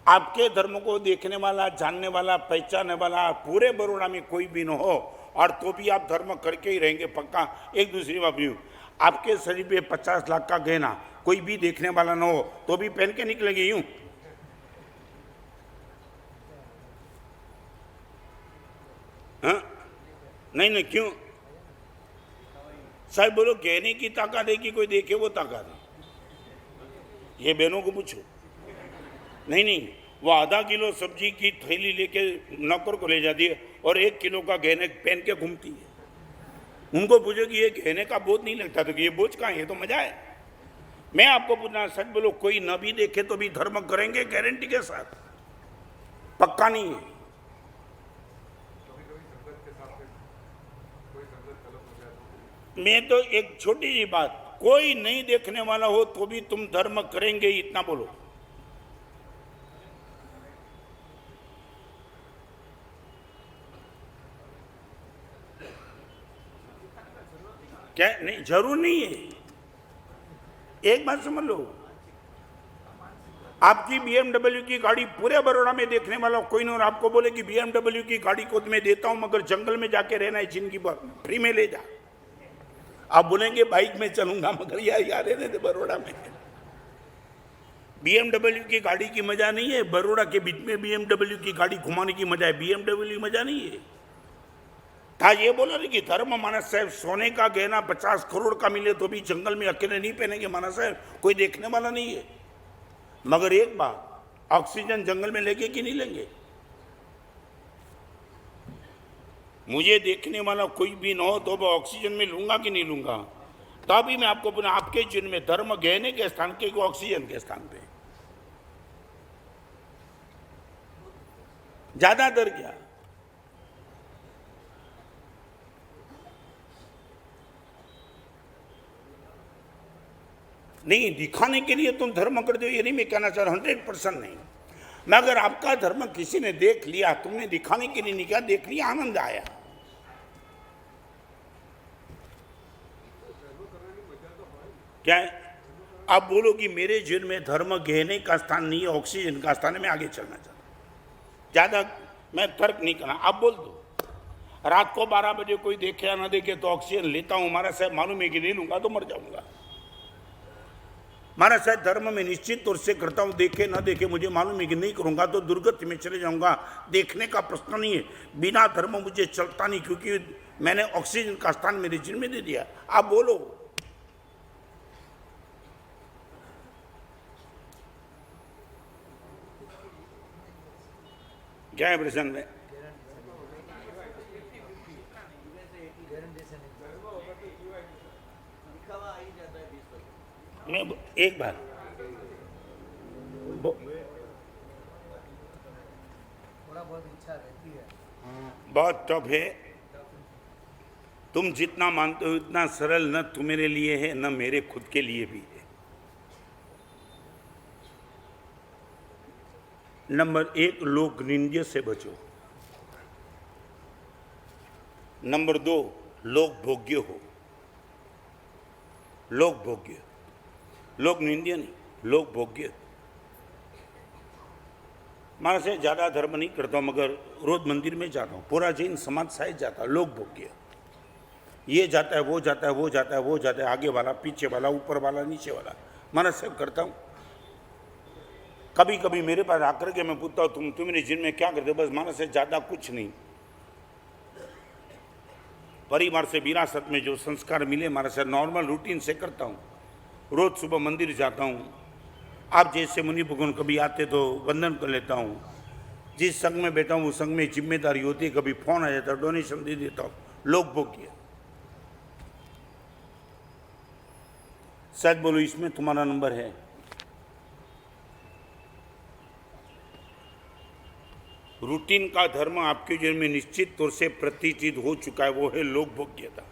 आपके धर्म को देखने वाला, जानने वाला, पहचानने वाला पूरे बड़ौदा में कोई भी न हो और तो भी आप धर्म करके ही रहेंगे, पक्का? एक दूसरी बात भी, आपके शरीर पे 50 लाख का गहना कोई भी देखने वाला न हो तो भी पहन के निकलेंगे यूं? हाँ? नहीं, क्यों साहब? बोलो, गहने की ताकत है कि कोई देखे वो ताकत है? ये बहनों को पूछो। नहीं, वो आधा किलो सब्जी की थैली लेके नौकर को ले जाती है और 1 किलो का गहने पहन के घूमती है। उनको पूछो कि ये गहने का बोझ नहीं लगता, तो ये बोझ कहाँ है? ये तो मजा है। मैं आपको पूछना, सच बोलो, कोई न भी देखे तो भी धर्म करेंगे गारंटी के साथ? पक्का नहीं है। मैं तो एक छोटी सी बात, कोई नहीं देखने वाला हो तो भी तुम धर्म करेंगे, इतना बोलो। क्या? नहीं, जरूर नहीं है। एक बात समझ लो, आपकी BMW की गाड़ी पूरे बड़ौदा में देखने वाला कोई नहीं और आपको बोले कि BMW की गाड़ी को मैं देता हूं मगर जंगल में जाके रहना है, जिंदगी भर फ्री में ले जा। आप बोलेंगे बाइक में चलूंगा, मगर यार रहने दे, बड़ौदा में BMW की गाड़ी की मजा नहीं है, बड़ौदा के बीच में BMW की गाड़ी घुमाने की मजा है, BMW मजा नहीं है। था ये बोला नहीं कि धर्म मानस साहब सोने का गहना 50 करोड़ का मिले तो भी जंगल में अकेले नहीं पहनेंगे मानस साहब, कोई देखने वाला नहीं है। मगर एक बात, ऑक्सीजन जंगल में लेंगे कि नहीं लेंगे? मुझे देखने वाला कोई भी न हो तो मैं ऑक्सीजन में लूंगा कि नहीं लूंगा? तभी मैं आपको बोला, आपके जीवन में धर्म गहने के स्थान के ऑक्सीजन के स्थान पे ज्यादातर क्या? नहीं, दिखाने के लिए तुम धर्म करते हो ये नहीं मैं कहना चाह रहा, 100% नहीं। मगर आपका धर्म किसी ने देख लिया, तुमने दिखाने के लिए नहीं किया, देख लिया, आनंद आया। क्या है? आप बोलो कि मेरे जीवन में धर्म गहने का स्थान नहीं है, ऑक्सीजन का स्थान है, मैं आगे चलना चाहता हूं। ज्यादा मैं तर्क नहीं करना, आप बोल दो। रात को 12 बजे कोई देखे या ना देखे तो ऑक्सीजन लेता हूं, हमारा साहब मालूम है कि नहीं लूंगा तो मर जाऊंगा। महाराज साहब धर्म में निश्चित तौर से करता हूं, देखे ना देखे मुझे मालूम है कि नहीं करूंगा तो दुर्गति में चले जाऊंगा, देखने का प्रश्न नहीं है। बिना धर्म मुझे चलता नहीं, क्योंकि मैंने ऑक्सीजन का स्थान मेरे जीवन में दे दिया। आप बोलो। क्या है प्रसन्न में? मैं एक बात, थोड़ा बहुत इच्छा रहती है। बहुत टफ है, तुम जितना मानते हो इतना सरल न तुम्हारे लिए है न मेरे खुद के लिए भी है। नंबर 1, लोक निंद्य से बचो। नंबर 2, लोक भोग्य हो। लोक भोग्य, लोक निंद्य नहीं, लोक भोग्य। मारा से ज्यादा धर्म नहीं करता हूं, मगर रोज मंदिर में जाता हूं, पूरा जैन समाज शायद जाता है। लोक भोग्य, ये जाता है, वो जाता है, वो जाता है, वो जाता है, आगे वाला, पीछे वाला, ऊपर वाला, नीचे वाला, मारा सब करता हूं। कभी कभी मेरे पास आकर के मैं पूछता हूं तुम मेरे जिन में क्या करते हो? बस मारा से ज्यादा कुछ नहीं, परिवार से विरासत में जो संस्कार मिले मारा से नॉर्मल रूटीन से करता हूं। रोज सुबह मंदिर जाता हूं, आप जैसे मुनि भगवान कभी आते तो वंदन कर लेता हूं। जिस संघ में बैठा हूं उस संघ में जिम्मेदारी होती है, कभी फोन आ जाता है, डोनेशन दे देता हूं। लोक भोग्य, शायद बोलो इसमें तुम्हारा नंबर है। रूटीन का धर्म आपके जीवन में निश्चित तौर से प्रतिष्ठित हो चुका है, वो है लोक भोग्यता।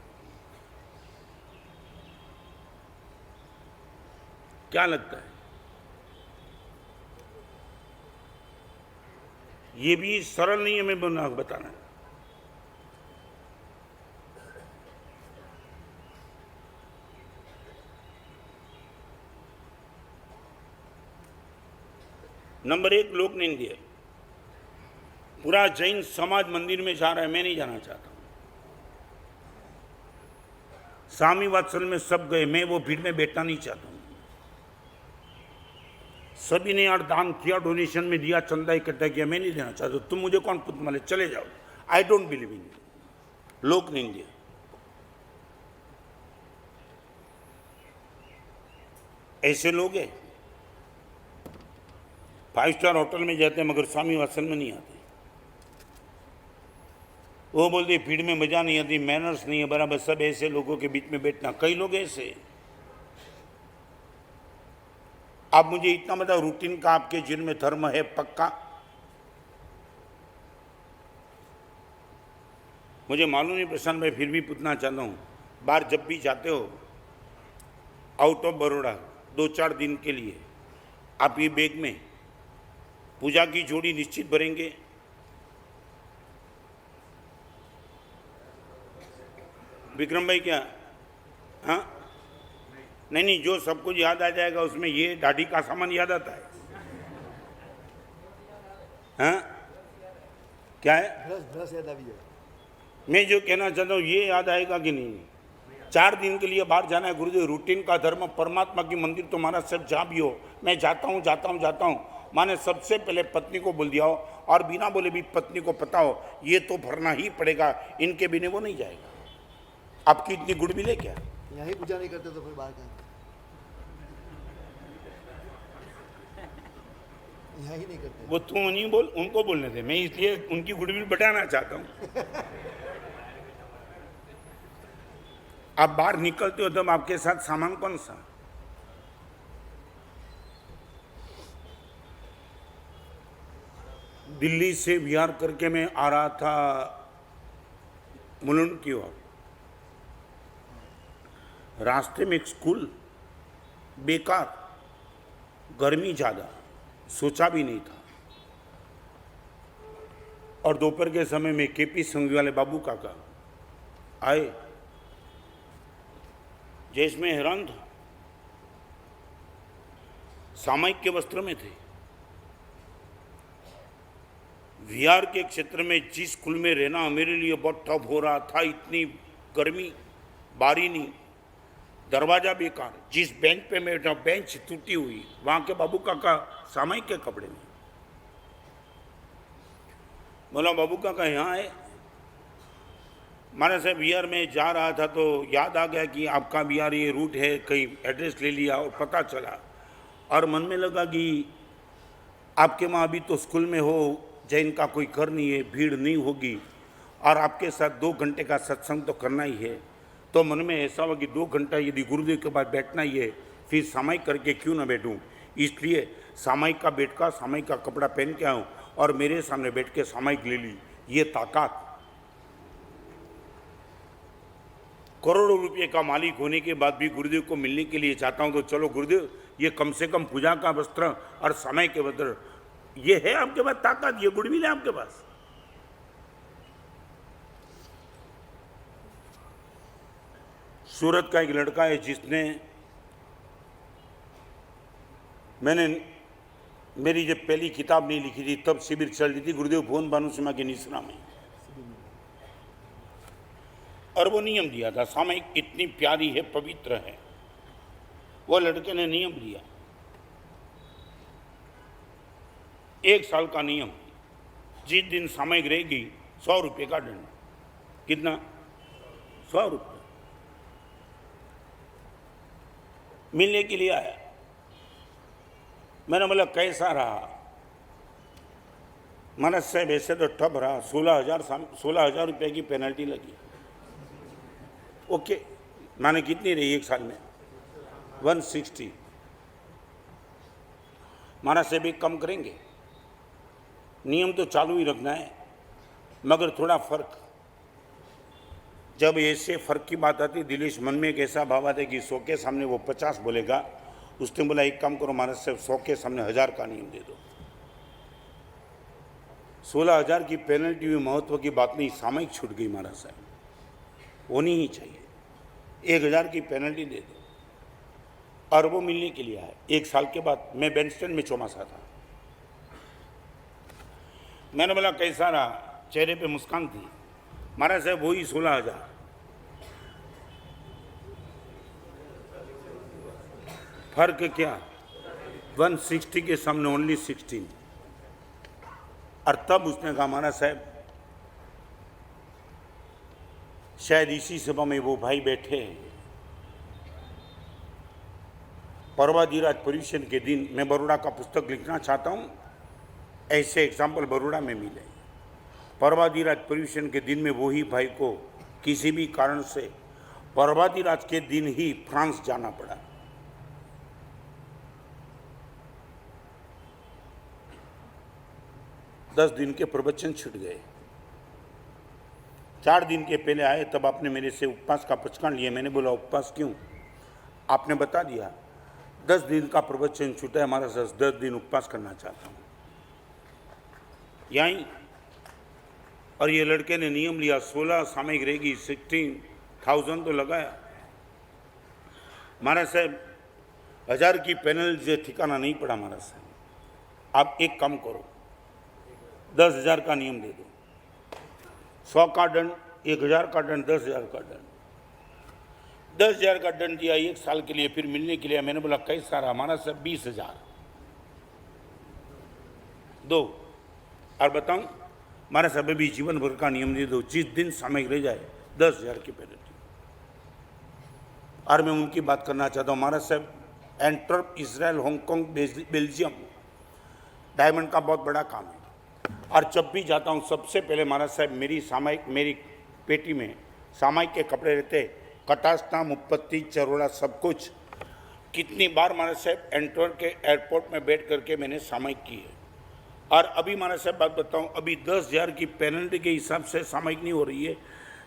क्या लगता है? ये भी सरल नहीं है, मैं बताना। नंबर 1, लोक निंद्य। पूरा जैन समाज मंदिर में जा रहा है, मैं नहीं जाना चाहता। स्वामी वात्सल में सब गए, मैं वो भीड़ में बैठना नहीं चाहता हूं। सभी ने यार दान किया, डोनेशन में दिया, चंदा इकट्ठा किया, मैं नहीं देना चाहता। तुम मुझे कौन पुत माले, चले जाओ। आई डोंट बिलीव इन लोक निंद्य। ऐसे लोग हैं 5 स्टार होटल में जाते हैं मगर स्वामी वात्सल में नहीं आते। वो बोलते भीड़ में मजा नहीं आती, मैनर्स नहीं है बराबर। सब ऐसे लोगों के बीच में बैठना, कई लोग ऐसे। आप मुझे इतना बताओ, रूटीन का आपके जीवन में धर्म है पक्का? मुझे मालूम नहीं प्रशांत भाई, फिर भी पूछना चाहता हूं, बाहर जब भी जाते हो आउट ऑफ बड़ौदा 2-4 दिन के लिए, आप ये बैग में पूजा की जोड़ी निश्चित भरेंगे? विक्रम भाई क्या? हाँ, नहीं, जो सब कुछ याद आ जाएगा उसमें ये दाढ़ी का सामान याद आता है। हाँ, क्या है? ब्रश याद आ गया। मैं जो कहना चाहता हूँ ये याद आएगा कि नहीं? 4 दिन के लिए बाहर जाना है गुरुदेव, रूटीन का धर्म, परमात्मा की मंदिर तुम्हारा सब जहाँ भी हो, मैं जाता हूँ। माने सबसे पहले पत्नी को बोल दिया हो, और बिना बोले भी पत्नी को पता हो ये तो भरना ही पड़ेगा, इनके बिना वो नहीं जाएगा। आपकी इतनी गुडविल है क्या? यहाँ ही पूजा नहीं करते तो फिर बाहर कहाँ? यहाँ ही नहीं करते। वो तुम नहीं बोल, उनको बोलने दे, मैं इसलिए उनकी गुडविल बढ़ाना चाहता हूँ। आप बाहर निकलते हो तब आपके साथ सामान कौन सा? दिल्ली से विहार करके मैं आ रहा था मुलुंड की ओर। रास्ते में एक स्कूल, बेकार, गर्मी ज़्यादा, सोचा भी नहीं था। और दोपहर के समय में केपी संघवी वाले बाबू काका आए, जैसे में हैरान था। सामयिक के वस्त्र में थे। विहार के क्षेत्र में जिस स्कूल में रहना मेरे लिए बहुत टफ हो रहा था, इतनी गर्मी, बारी नहीं, दरवाजा बेकार, जिस बेंच पे मैं बैठा बेंच टूटी हुई, वहां के बाबू काका सामयिक के कपड़े में। बोला बाबू काका यहाँ है? माना साहब विहार में जा रहा था तो याद आ गया कि आपका विहार ये रूट है, कहीं एड्रेस ले लिया और पता चला, और मन में लगा कि आपके माँ अभी तो स्कूल में हो, जैन का कोई घर नहीं है, भीड़ नहीं होगी, और आपके साथ 2 घंटे का सत्संग तो करना ही है। तो मन में ऐसा हुआ कि 2 घंटा यदि गुरुदेव के पास बैठना ही है, फिर सामयिक करके क्यों ना बैठूं। इसलिए सामयिक का बैठका, सामयिक का कपड़ा पहन के आऊँ और मेरे सामने बैठ के सामयिक ले ली। ये ताकत। करोड़ों रुपए का मालिक होने के बाद भी गुरुदेव को मिलने के लिए चाहता हूं, तो चलो गुरुदेव, ये कम से कम पूजा का वस्त्र और समय के वस्त्र, ये है आपके पास ताकत, ये गुडविल है आपके पास। सूरत का एक लड़का है जिसने, मैंने मेरी जब पहली किताब नहीं लिखी थी तब शिविर चल रही थी गुरुदेव भुवन भानुसिम्हा के निसरा में, और वो नियम दिया था, सामयिक इतनी प्यारी है, पवित्र है। वो लड़के ने नियम लिया, 1 साल का नियम, जिस दिन सामयिक रहेगी 100 रुपये का दंड। कितना? 100 रुपये। मिलने के लिए आया, मैंने बोला कैसा रहा? मनस साहब ऐसे तो ठप रहा, 16,000 रुपये की पेनल्टी लगी। ओके, माने कितनी रही 1 साल में? 160। माना से भी कम करेंगे, नियम तो चालू ही रखना है, मगर थोड़ा फर्क। जब ऐसे फर्क की बात आती, दिलेश मन में एक ऐसा भाव आता है कि 100 के सामने वो 50 बोलेगा। उसने बोला एक काम करो महाराज साहब, 100 के सामने 1000 का नियम दे दो। 16,000 की पेनल्टी हुई, महत्व की बात नहीं, सामयिक छूट गई महाराज साहब, होनी ही चाहिए। 1000 की पेनल्टी दे दो। और वो मिलने के लिए आए 1 साल के बाद। मैं बैंडस्टैंड में चौमासा था। मैंने बोला कैसा रहा? चेहरे पे मुस्कान थी। महाराज साहब वही 16,000। फर्क क्या? 160 के सामने ओनली 16। और तब उसने कहा महाराज साहब, शायद इसी सभा में वो भाई बैठे हैं, पर्वाधिराज पर्यूषण के दिन मैं बड़ौदा का पुस्तक लिखना चाहता हूं, ऐसे एग्जाम्पल बड़ौदा में मिले। पर्वाधिराज पर्यूषण के दिन में वही भाई को किसी भी कारण से पर्वाधिराज के दिन ही फ्रांस जाना पड़ा। दस दिन के प्रवचन छूट गए। 4 दिन के पहले आए, तब आपने मेरे से उपवास का प्रचकान लिया। मैंने बोला उपवास क्यों? आपने बता दिया 10 दिन का प्रवचन छूटा है हमारा, 10 दिन उपवास करना चाहता हूँ यहीं। और ये लड़के ने नियम लिया, 16 सामयिक रहेगी, 16,000 तो लगाया। महाराज साहब 1000 की पेनल्टी ठिकाना नहीं पड़ा। महाराज साहब आप एक काम करो, 10,000 का नियम दे दो, 100 का दंड, 1000 का दंड, 10,000 का दंड। 10,000 का दंड दिया 1 साल के लिए। फिर मिलने के लिए मैंने बोला कैसा रहा? महाराज साहब 20,000 दो। और बताऊं महाराज साहब भी जीवन भर का नियम दे दो, जिस दिन सामयिक रह जाए 10,000 की पेनल्टी। और मैं उनकी बात करना चाहता हूं महाराज साहब, Antwerp, Israel, Hong Kong, Belgium, diamond का बहुत बड़ा काम है। और जब भी जाता हूं सबसे पहले महाराज साहब मेरी पेटी में सामयिक के कपड़े रहते, कटास्ता, मुपत्ती, चरोड़ा, सब कुछ। कितनी बार महाराज साहब एंटवर्प के एयरपोर्ट में बैठ करके मैंने सामयिक की है। और अभी महाराज साहब बात बताऊं, अभी 10,000 की पेनल्टी के हिसाब से सामयिक नहीं हो रही है।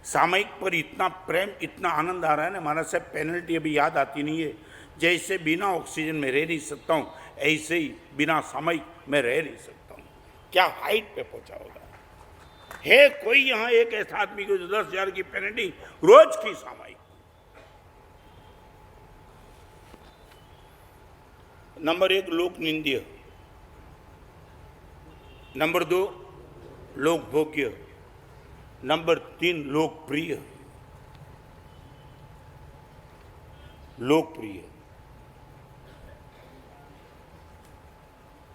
सामयिक पर इतना प्रेम, इतना आनंद आ रहा है ना महाराज साहब, पेनल्टी अभी याद आती नहीं है। जैसे बिना ऑक्सीजन में रह नहीं सकता हूँ, ऐसे ही बिना सामयिक में रह नहीं सकता हूँ। क्या हाइट पे पहुंचा होगा? है कोई यहाँ एक ऐसा आदमी को जो 10,000 की पेनल्टी रोज की सामयिक? नंबर 1 लोक निंद्य, नंबर 2 लोक भोग्य, नंबर 3 लोकप्रिय। लोकप्रिय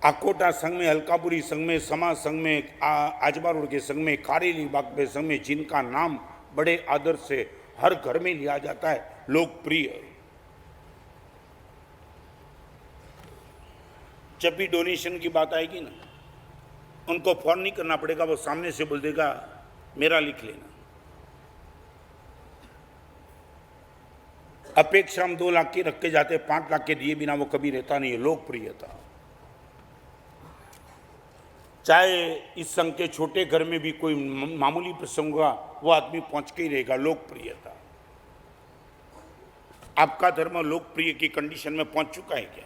आकोटा संघ में, अलकापुरी संघ में, समाज संघ में, आजबा रोड के संघ में, कारेली बाग के संघ में, जिनका नाम बड़े आदर से हर घर में लिया जाता है, लोकप्रिय। जब भी डोनेशन की बात आएगी ना, उनको फोन नहीं करना पड़ेगा, वो सामने से बोल देगा मेरा लिख लेना। अपेक्षा हम 2 लाख की रख के जाते, 5 लाख के दिए बिना वो कभी रहता नहीं है। लोकप्रियता। चाहे इस संघ के छोटे घर में भी कोई मामूली प्रसंग हुआ, वो आदमी पहुंच के ही रहेगा। लोकप्रियता। आपका धर्म लोकप्रिय की कंडीशन में पहुंच चुका है क्या?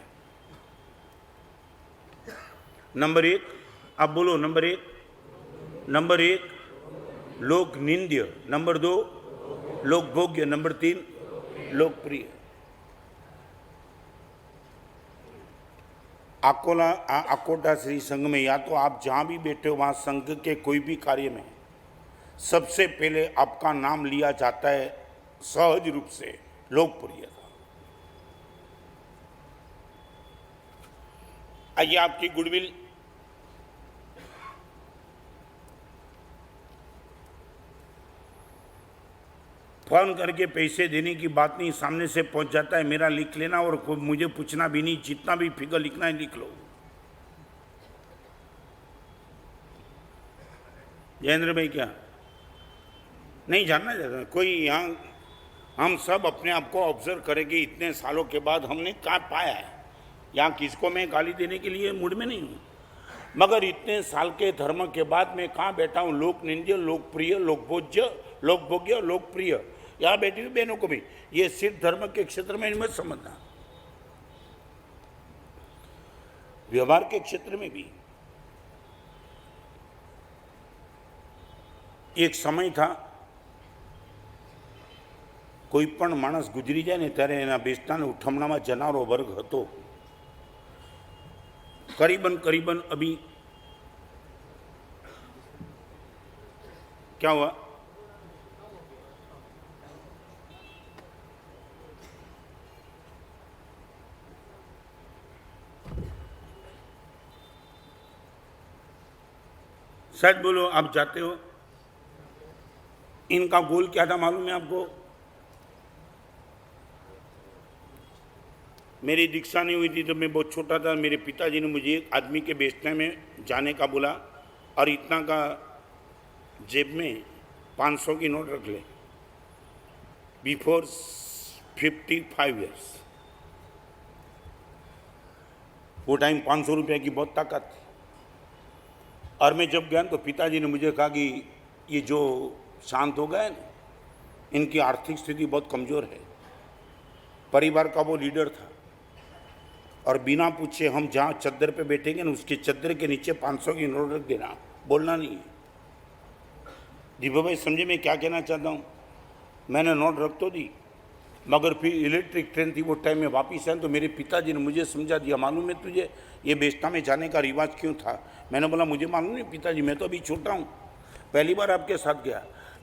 नंबर एक, आप बोलो नंबर एक लोक निंद्य, नंबर 2 लोक भोग्य, नंबर 3 लोकप्रिय। अकोटा श्री संघ में या तो आप जहां भी बैठे हो वहां संघ के कोई भी कार्य में सबसे पहले आपका नाम लिया जाता है सहज रूप से, लोकप्रियता। आइए आपकी गुडविल, फोन करके पैसे देने की बात नहीं, सामने से पहुंच जाता है, मेरा लिख लेना और मुझे पूछना भी नहीं, जितना भी फिगर लिखना है लिख लो। जयेंद्र भाई क्या नहीं जानना चाहता कोई? यहाँ हम सब अपने आप को ऑब्जर्व करेंगे, इतने सालों के बाद हमने क्या पाया है। यहाँ किसको मैं गाली देने के लिए मूड में नहीं हूँ, मगर इतने साल के धर्म के बाद मैं कहाँ बैठा हूँ? लोक निंद्य, लोकप्रिय, लोकभोज्य, लोकभोग्य, लोकप्रिय। यहाँ बैठी हुई बहनों को भी ये सिर्फ धर्म के क्षेत्र में मत समझना, व्यवहार के क्षेत्र में भी। एक समय था कोई पण माणस गुजरी जाए ने त्यारे एना बेस्ताने उठमणामां जनारो वर्ग हतो। करीबन अभी क्या हुआ? सच बोलो, आप जाते हो? इनका गोल क्या था मालूम है आपको? मेरी दीक्षा नहीं हुई थी तो मैं बहुत छोटा था, मेरे पिताजी ने मुझे एक आदमी के बेचने में जाने का बोला और इतना का जेब में 500 की नोट रख ले। बिफोर 55 ईयर्स, वो टाइम 500 रुपये की बहुत ताकत थी। और मैं जब गया तो पिताजी ने मुझे कहा कि ये जो शांत हो गए ना, इनकी आर्थिक स्थिति बहुत कमज़ोर है। परिवार का वो लीडर था और बिना पूछे हम जहाँ चद्दर पे बैठेंगे ना, उसके चद्दर के नीचे 500 की नोट रख देना, बोलना नहीं है। दीपा भाई समझे मैं क्या कहना चाहता हूँ? मैंने नोट रख तो दी, मगर फिर इलेक्ट्रिक ट्रेन थी वो टाइम में वापिस आए तो मेरे पिताजी ने मुझे समझा दिया, मालूम है तुझे ये बेस्टा में जाने का रिवाज क्यों था? मैंने बोला मुझे मालूम नहीं पिताजी, मैं तो अभी छोटा हूँ, पहली बार आपके साथ गया।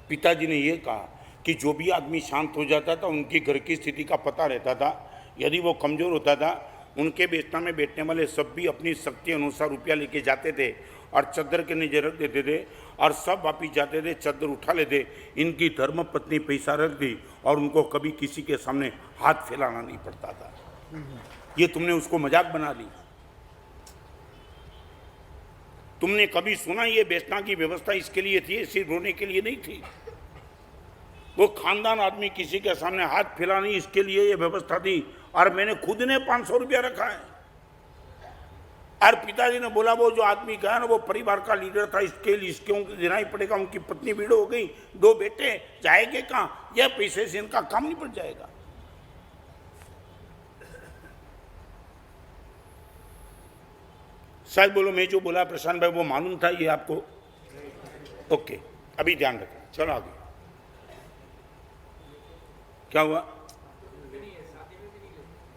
पिताजी ने ये कहा कि जो भी आदमी शांत हो जाता था उनके घर की स्थिति का पता रहता था, यदि वो कमज़ोर होता था उनके बेस्टा में बैठने वाले सब भी अपनी शक्ति अनुसार रुपया लेके जाते थे और चद्दर के नीचे रख देते थे और सब वापिस जाते थे, चद्दर उठा लेते। इनकी धर्म पत्नी पैसा रख दी और उनको कभी किसी के सामने हाथ फैलाना नहीं पड़ता था। ये तुमने उसको मजाक बना ली। तुमने कभी सुना ये बेचना की व्यवस्था इसके लिए थी, सिर्फ रोने के लिए नहीं थी। वो खानदान आदमी किसी के सामने हाथ फैलानी इसके लिए ये व्यवस्था थी। और मैंने खुद ने 500 रुपया रखा है। और पिताजी ने बोला वो जो आदमी गया ना वो परिवार का लीडर था, इसके लिए इसके देना ही पड़ेगा। उनकी पत्नी बीड़ो हो गई, 2 बेटे, जाएंगे कहाँ? यह पैसे से इनका काम नहीं पड़ जाएगा। शायद बोलो मैं जो बोला प्रशांत भाई वो मालूम था ये आपको? ओके, अभी ध्यान रखें। चलो आगे क्या हुआ?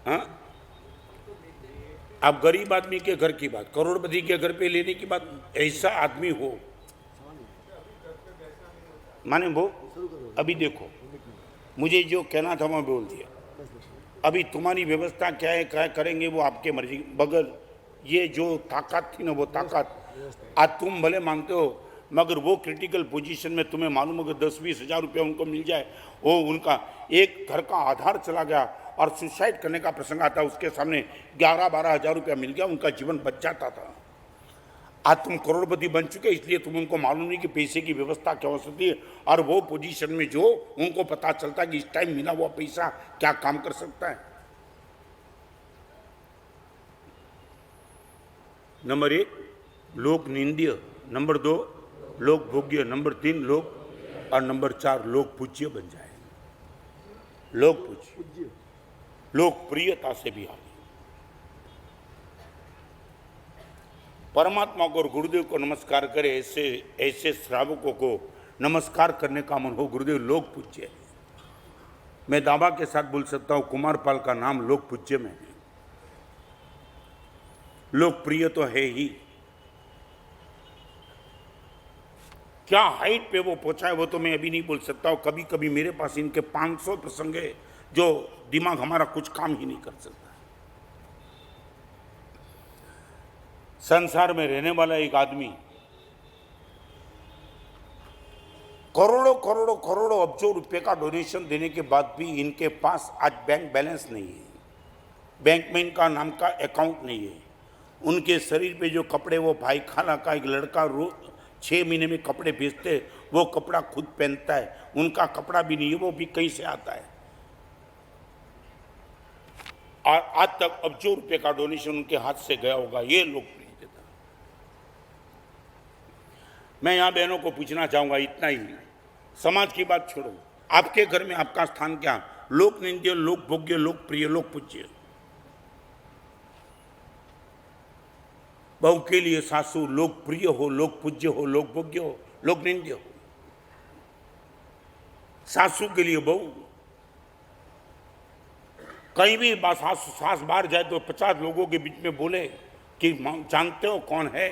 हाँ, आप गरीब आदमी के घर की बात, करोड़पति के घर पे लेने की बात, ऐसा आदमी हो माने वो। अभी देखो मुझे जो कहना था मैं बोल दिया। अभी तुम्हारी व्यवस्था क्या है, क्या करेंगे वो आपके मर्जी, मगर ये जो ताकत थी ना वो ताकत आज तुम भले मानते हो, मगर वो क्रिटिकल पोजीशन में तुम्हें मालूम अगर 10-20 हज़ार रुपया उनको मिल जाए, वो उनका एक घर का आधार चला गया और सुसाइड करने का प्रसंग आता, उसके सामने 11-12 हज़ार रुपया मिल गया, उनका जीवन बच जाता था। आज तुम करोड़पति बन चुके, इसलिए तुम उनको मालूम नहीं कि पैसे की व्यवस्था क्या हो सकती है। और वो पोजीशन में जो उनको पता चलता है कि इस टाइम मिला हुआ पैसा क्या काम कर सकता है। नंबर 1 लोक निंद्य, नंबर 2 लोक भोग्य, नंबर 3 लोक, और नंबर 4 लोक पूज्य बन जाए। लोक पूज्य लोकप्रियता से भी आगे। परमात्मा को और गुरुदेव को नमस्कार करे, ऐसे ऐसे श्रावकों को नमस्कार करने का मन हो। गुरुदेव लोक पूज्य है। मैं दावा के साथ बोल सकता हूं, कुमारपाल का नाम लोक पूज्य में है। लोकप्रिय तो है ही, क्या हाइट पे वो पहुंचा है वो तो मैं अभी नहीं बोल सकता हूं। कभी कभी मेरे पास इनके 500 प्रसंग है जो दिमाग हमारा कुछ काम ही नहीं कर सकता। संसार में रहने वाला एक आदमी करोड़ों करोड़ों करोड़ों अब्जों रुपए का डोनेशन देने के बाद भी इनके पास आज बैंक बैलेंस नहीं है, बैंक में इनका नाम का अकाउंट नहीं है। उनके शरीर पे जो कपड़े वो भाई खाना का एक लड़का रोज 6 महीने में कपड़े बेचते, वो कपड़ा खुद पहनता है। उनका कपड़ा भी नहीं है, वो भी कहीं से आता है। और आज तक अब्जों रुपए का डोनेशन उनके हाथ से गया होगा। ये लोकप्रियता। मैं यहां बहनों को पूछना चाहूंगा इतना ही, समाज की बात छोड़ो, आपके घर में आपका स्थान क्या? लोक निंद्य, लोक भोग्य, लोकप्रिय, लोक पूज्य। बहू के लिए सासू लोकप्रिय हो, लोक पूज्य हो, लोक भोग्य हो, लोक निंद्य हो। सासू के लिए बहू कहीं भी सास बाहर जाए तो 50 लोगों के बीच में बोले कि जानते हो कौन है?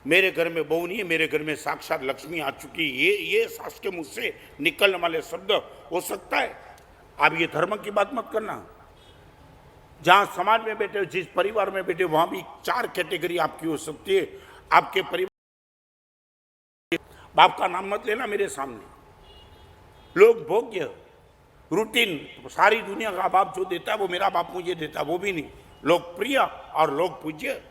मेरे घर में बहू नहीं है, मेरे घर में साक्षात लक्ष्मी आ चुकी। ये सास के मुंह से निकलने वाले शब्द हो सकता है? आप ये धर्म की बात मत करना। जहां समाज में बैठे हो, जिस परिवार में बैठे हो, वहां भी 4 कैटेगरी आपकी हो सकती है। आपके परिवार बाप का नाम मत लेना मेरे सामने। लोक भोग्य, रूटीन, सारी दुनिया का बाप जो देता है वो मेरा बाप मुझे देता है, वो भी नहीं। लोकप्रिय और लोक पूज्य।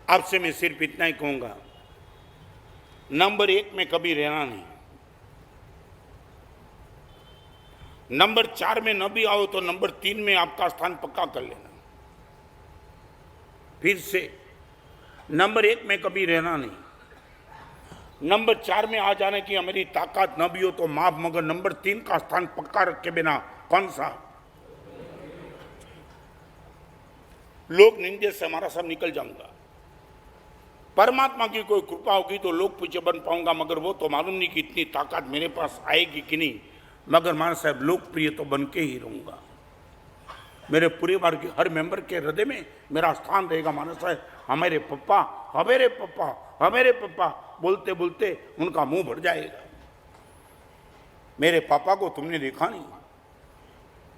आपसे मैं सिर्फ इतना ही कहूंगा, नंबर 1 में कभी रहना नहीं। नंबर 4 में न भी आओ तो नंबर 3 में आपका स्थान पक्का कर लेना। फिर से, नंबर 1 में कभी रहना नहीं। नंबर 4 में आ जाने की हमारी ताकत न भी हो तो माफ, मगर नंबर 3 का स्थान पक्का रखे बिना कौन सा? लोक निंदे से हमारा सब निकल जाऊंगा। परमात्मा की कोई कृपा होगी तो लोक पूज्य बन पाऊंगा, मगर वो तो मालूम नहीं कि इतनी ताकत मेरे पास आएगी कि नहीं। मगर महाराज साहब लोकप्रिय तो बन के ही रहूंगा। मेरे परिवार के हर मेंबर के हृदय में मेरा स्थान रहेगा। महाराज साहब हमारे पप्पा, हमेरे पप्पा, हमेरे पप्पा बोलते बोलते उनका मुंह भर जाएगा। मेरे पापा को तुमने देखा नहीं,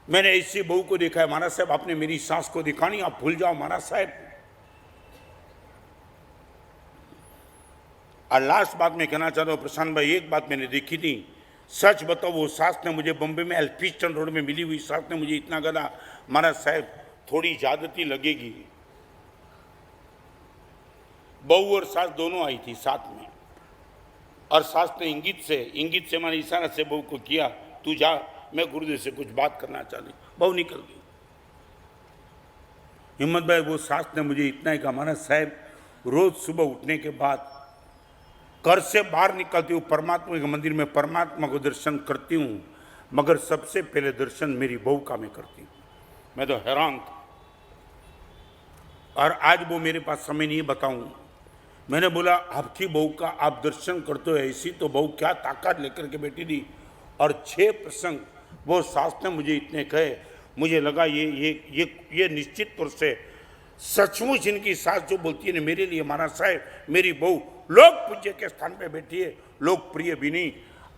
मैंने ऐसी बहू को देखा है। महाराज साहब आपने मेरी सास को देखा नहीं, आप भूल जाओ महाराज साहब। और लास्ट बात मैं कहना चाहता हूँ प्रशांत भाई, एक बात मैंने देखी थी, सच बताओ, वो सास ने मुझे बम्बे में एल्फिस्टन रोड में मिली हुई सास ने मुझे इतना कहा, महाराज साहब थोड़ी ज्यादती लगेगी। बहू और सास दोनों आई थी साथ में, और सास ने इंगित से मैंने इशारा से बहू को किया, तू जा, मैं गुरुदेव से कुछ बात करना चाहती। बहू निकल गई। हिम्मत भाई, वो सास ने मुझे इतना ही कहा, महाराज साहब रोज सुबह उठने के बाद घर से बाहर निकलती हूँ, परमात्मा के मंदिर में परमात्मा को दर्शन करती हूँ, मगर सबसे पहले दर्शन मेरी बहू का मैं करती हूँ। मैं तो हैरान था। और आज वो मेरे पास समय नहीं बताऊँ। मैंने बोला आपकी बहू का आप दर्शन करते हो, ऐसी तो बहू क्या ताकत लेकर के बैठी थी। और 6 प्रसंग वो सास ने मुझे इतने कहे, मुझे लगा ये निश्चित तौर से सचमुच इनकी सास जो बोलती है ना मेरे लिए, महाराज साहब मेरी बहू लोक पूज्य के स्थान पे बैठी है, लोकप्रिय भी नहीं।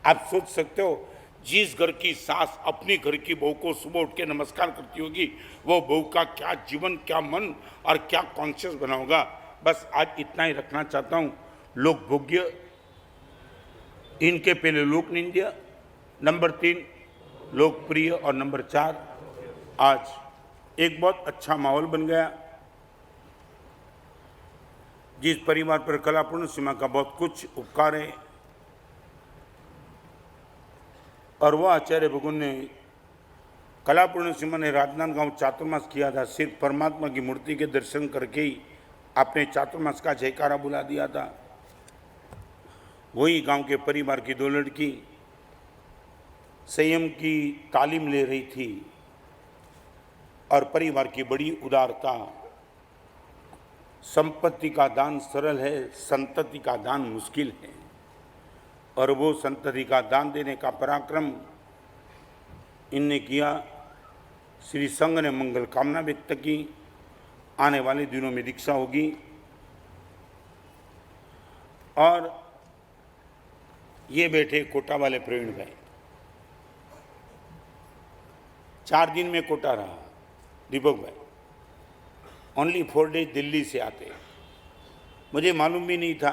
आप सोच सकते हो, जिस घर की सास अपनी घर की बहू को सुबह उठ के नमस्कार करती होगी, वो बहू का क्या जीवन, क्या मन और क्या कॉन्शियस बना होगा। बस आज इतना ही रखना चाहता हूँ। लोक भोग्य, इनके पहले लोक निंद्य, नंबर 3 लोकप्रिय, और नंबर 4 आज एक बहुत अच्छा माहौल बन गया। जिस परिवार पर कला पूर्णिमा का बहुत कुछ उपकार है, और वह आचार्य भगवान ने कला पूर्णिमा ने राजनांदगांव चातुर्मास किया था। सिर्फ परमात्मा की मूर्ति के दर्शन करके ही आपने चातुर्मास का जयकारा बुला दिया था। वही गांव के परिवार की दो लड़की संयम की तालीम ले रही थी और परिवार की बड़ी उदारता। संपत्ति का दान सरल है, संतति का दान मुश्किल है, और वो संतति का दान देने का पराक्रम इनने किया। श्री संघ ने मंगल कामना व्यक्त की। आने वाले दिनों में दीक्षा होगी और ये बैठे कोटा वाले प्रवीण भाई 4 दिन में कोटा रहा। दीपक भाई ओनली 4 डेज दिल्ली से आते, मुझे मालूम भी नहीं था।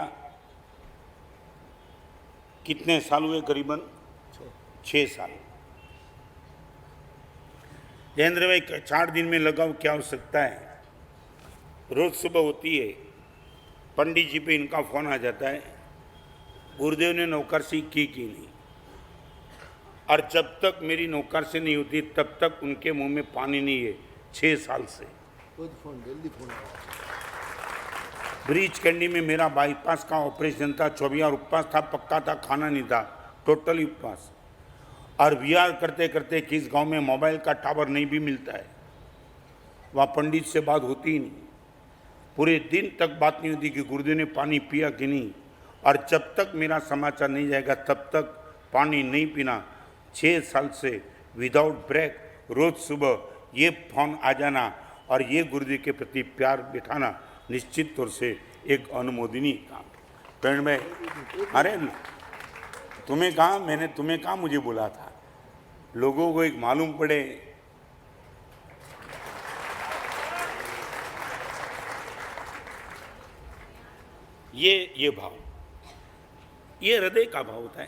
कितने साल हुए? करीबन 6 साल। जयेंद्र भाई 4 दिन में लगाओ, क्या हो सकता है? रोज सुबह होती है, पंडित जी पे इनका फोन आ जाता है, गुरुदेव ने नौकरसी की नहीं, और जब तक मेरी नौकरसी नहीं होती तब तक उनके मुंह में पानी नहीं है। 6 साल से फोन जल्दी फोन ब्रीच कैंडी में मेरा बाईपास का ऑपरेशन था, 24 और उपवास था, पक्का था, खाना नहीं था, टोटली उपवास। और विहार करते करते किस गांव में मोबाइल का टावर नहीं भी मिलता है, वहाँ पंडित से बात होती ही नहीं। पूरे दिन तक बात नहीं होती कि गुरुदेव ने पानी पिया कि नहीं, और जब तक मेरा समाचार नहीं जाएगा तब तक पानी नहीं पीना। 6 साल से विदाउट ब्रेक रोज सुबह ये फोन आ जाना और ये गुरुदेव के प्रति प्यार बिठाना निश्चित तौर से एक अनुमोदनीय काम। प्रण में अरे तुम्हें कहा, मैंने तुम्हें कहा मुझे बोला था, लोगों को एक मालूम पड़े। ये भाव, ये हृदय का भाव होता है।